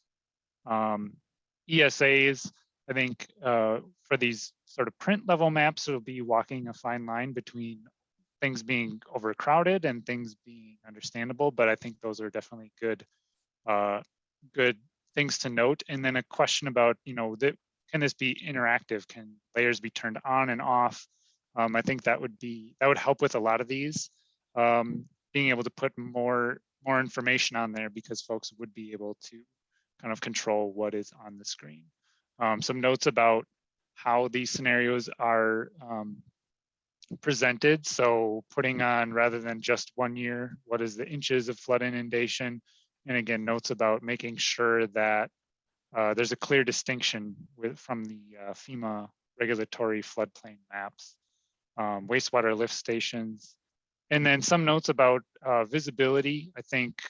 ESAs. I think for these sort of print level maps, it'll be walking a fine line between things being overcrowded and things being understandable, but I think those are definitely good good things to note. And then a question about, you know, that can this be interactive? Can layers be turned on and off? I think that would help with a lot of these, being able to put more information on there, because folks would be able to kind of control what is on the screen. Some notes about how these scenarios are presented. So putting on, rather than just 1 year, what is the inches of flood inundation? And again, notes about making sure that there's a clear distinction from the FEMA regulatory floodplain maps, wastewater lift stations, and then some notes about visibility. I think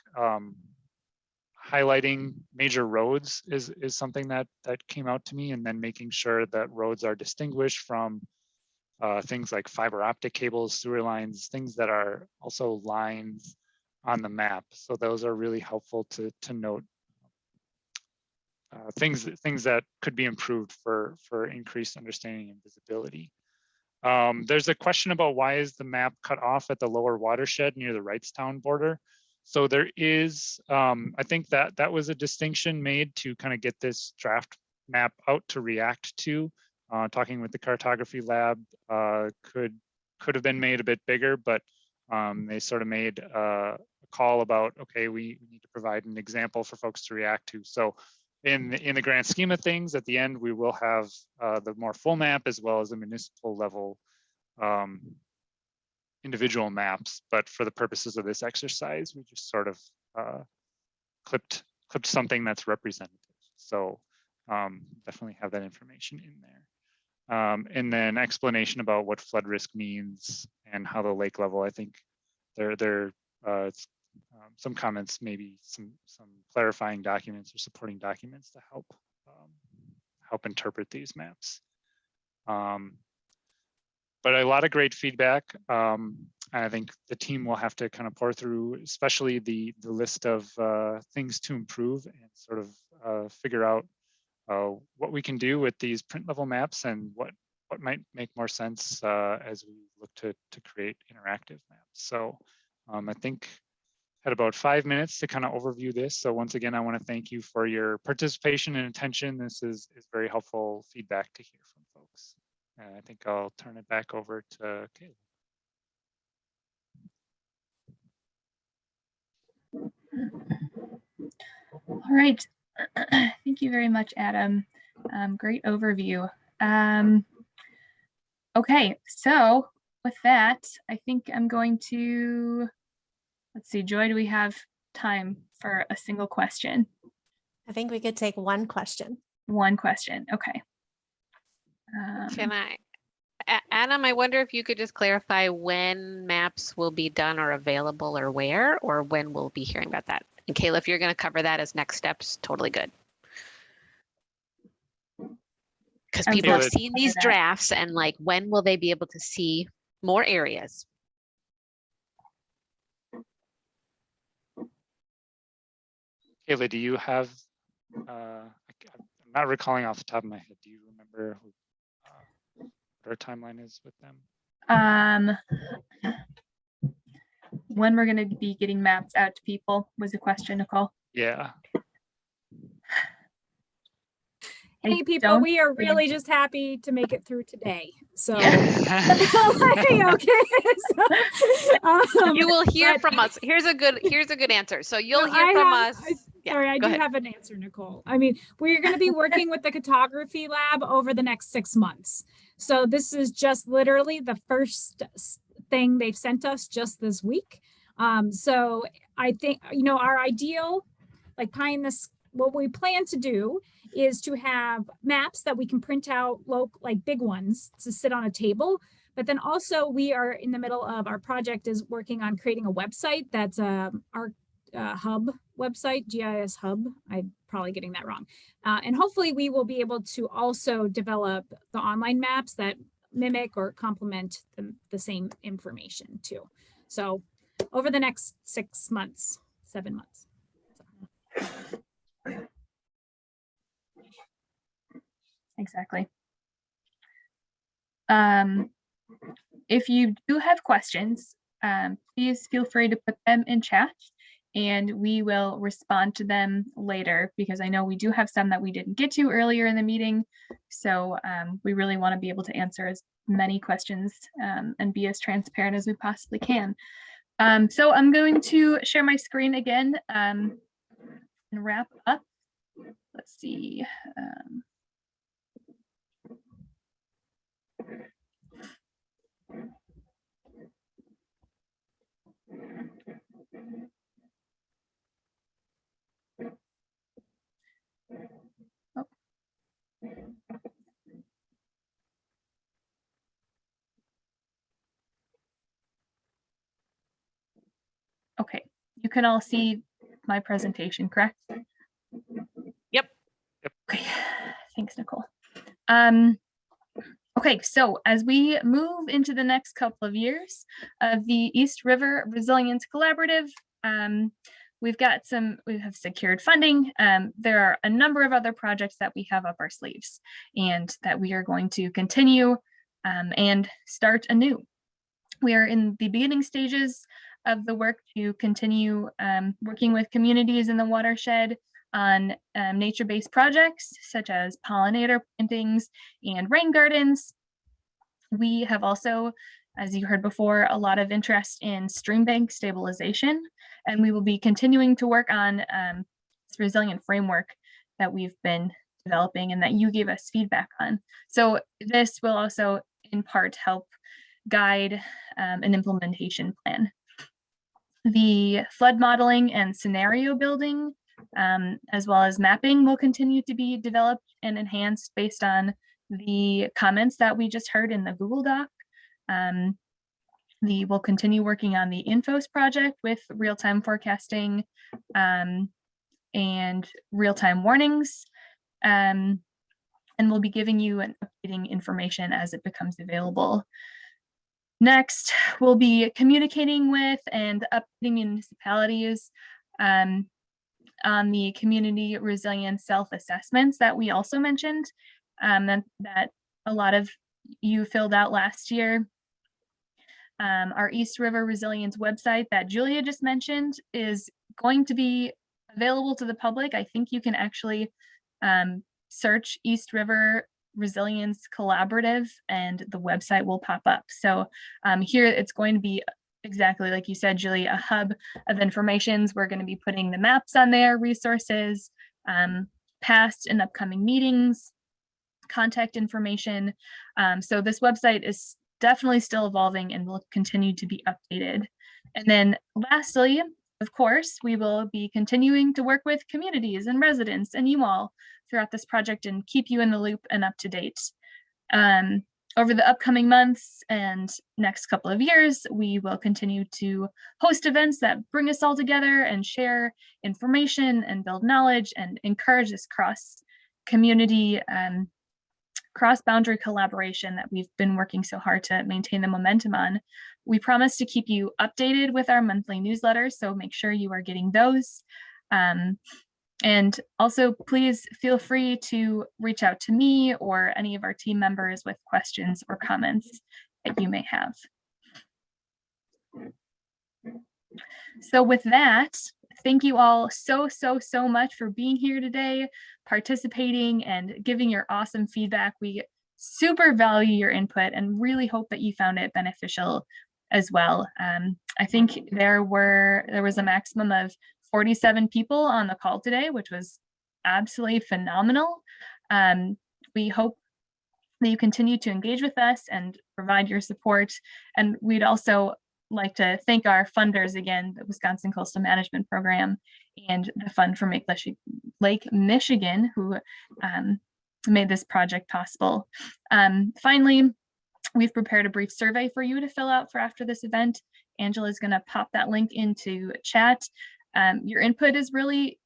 highlighting major roads is something that came out to me, and then making sure that roads are distinguished from things like fiber optic cables, sewer lines, things that are also lines on the map. So those are really helpful to note. Things that could be improved for increased understanding and visibility. There's a question about why is the map cut off at the lower watershed near the Wrightstown border. So there is, I think that was a distinction made to kind of get this draft map out to react to. Talking with the cartography lab, could have been made a bit bigger, but they sort of made a call about, okay, we need to provide an example for folks to react to. So in the grand scheme of things, at the end, we will have the more full map as well as the municipal level individual maps. But for the purposes of this exercise, we just sort of clipped something that's representative. So definitely have that information in there. And then explanation about what flood risk means and how the lake level. I think some comments, maybe some clarifying documents or supporting documents to help interpret these maps. But a lot of great feedback. I think the team will have to kind of pour through, especially the list of things to improve, and sort of figure out what we can do with these print level maps, and what might make more sense as we look to create interactive maps. So I think had about 5 minutes to kind of overview this. So once again, I want to thank you for your participation and attention. This is very helpful feedback to hear from folks. And I think I'll turn it back over to Kayla. All right. Thank you very much, Adam. Great overview. Okay, so with that, I think I'm going to, let's see, Joy, do we have time for a single question? I think we could take one question. One question, okay. Can I, Adam, I wonder if you could just clarify when maps will be done or available, or where, or when we'll be hearing about that. And Kayla, if you're going to cover that as next steps, totally good. Because people have seen these drafts, and like, when will they be able to see more areas? Kayla, do you have, I'm not recalling off the top of my head, do you remember what our timeline is with them? When we're going to be getting maps out to people was the question, Nicole. Yeah. Hey people, we are really just happy to make it through today. So, Yeah. Okay. So, you will hear from us. Here's a good answer. So you'll hear from us. Sorry, I do have an answer, Nicole. I mean, we're going to be working with the cartography lab over the next 6 months. So this is just literally the first thing they've sent us just this week. So I think, our ideal, like what we plan to do is to have maps that we can print out, like big ones, to sit on a table. But then also we are in the middle of our project is working on creating a website that's our hub website, GIS hub. I'm probably getting that wrong. And hopefully we will be able to also develop the online maps that mimic or complement the same information too. So over the next 6 months, 7 months. Exactly. If you do have questions, please feel free to put them in chat. and we will respond to them later because I know we do have some that we didn't get to earlier in the meeting. So we really want to be able to answer as many questions and be as transparent as we possibly can. So I'm going to share my screen again and wrap up. Let's see. Oh. Okay, you can all see my presentation, correct? Yep. Okay, thanks, Nicole. Okay, so as we move into the next couple of years of the East River Resilience Collaborative, we have secured funding. There are a number of other projects that we have up our sleeves and that we are going to continue and start anew. We are in the beginning stages of the work to continue working with communities in the watershed on nature-based projects such as pollinator plantings and rain gardens. We have also, as you heard before, a lot of interest in stream bank stabilization, and we will be continuing to work on this resilient framework that we've been developing and that you gave us feedback on. So this will also in part help guide an implementation plan. The flood modeling and scenario building, as well as mapping, will continue to be developed and enhanced based on the comments that we just heard in the Google Doc. We'll continue working on the Infos project with real-time forecasting and real-time warnings. And we'll be giving you an updating information as it becomes available. Next, we'll be communicating with and updating municipalities on the community resilience self-assessments that we also mentioned, that a lot of you filled out last year. Our East River Resilience website that Julia just mentioned is going to be available to the public. I think you can actually search East River Resilience Collaborative and the website will pop up. So here it's going to be exactly like you said, Julie, a hub of informations. We're going to be putting the maps on there, resources, past and upcoming meetings, contact information. So this website is definitely still evolving and will continue to be updated. And then lastly, of course, we will be continuing to work with communities and residents and you all throughout this project and keep you in the loop and up to date. Over the upcoming months and next couple of years, we will continue to host events that bring us all together and share information and build knowledge and encourage this cross-community cross-boundary collaboration that we've been working so hard to maintain the momentum on. We promise to keep you updated with our monthly newsletters, so make sure you are getting those. And also, please feel free to reach out to me or any of our team members with questions or comments that you may have. So with that, thank you all so much for being here today, participating and giving your awesome feedback. We super value your input and really hope that you found it beneficial as well. I think there was a maximum of 47 people on the call today, which was absolutely phenomenal. We hope that you continue to engage with us and provide your support. And we'd also like to thank our funders again, the Wisconsin Coastal Management Program and the Fund for Lake Michigan, who made this project possible. Finally, we've prepared a brief survey for you to fill out for after this event. Angela is going to pop that link into chat. Your input is really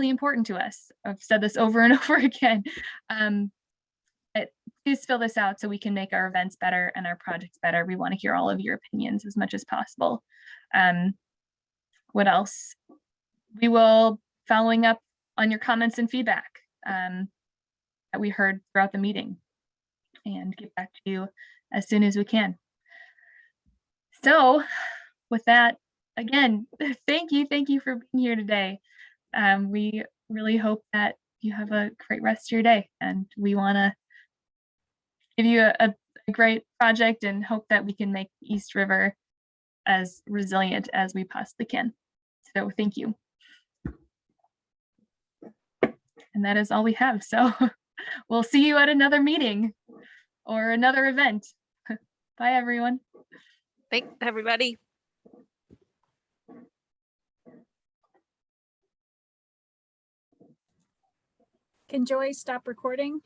important to us. I've said this over and over again. Please fill this out so we can make our events better and our projects better. We want to hear all of your opinions as much as possible. What else? We will following up on your comments and feedback that we heard throughout the meeting and get back to you as soon as we can. So with that, again, thank you for being here today. We really hope that you have a great rest of your day, and we want to give you a great project and hope that we can make East River as resilient as we possibly can. So thank you. And that is all we have. So we'll see you at another meeting or another event. Bye, everyone. Thanks, everybody. Can Joy stop recording?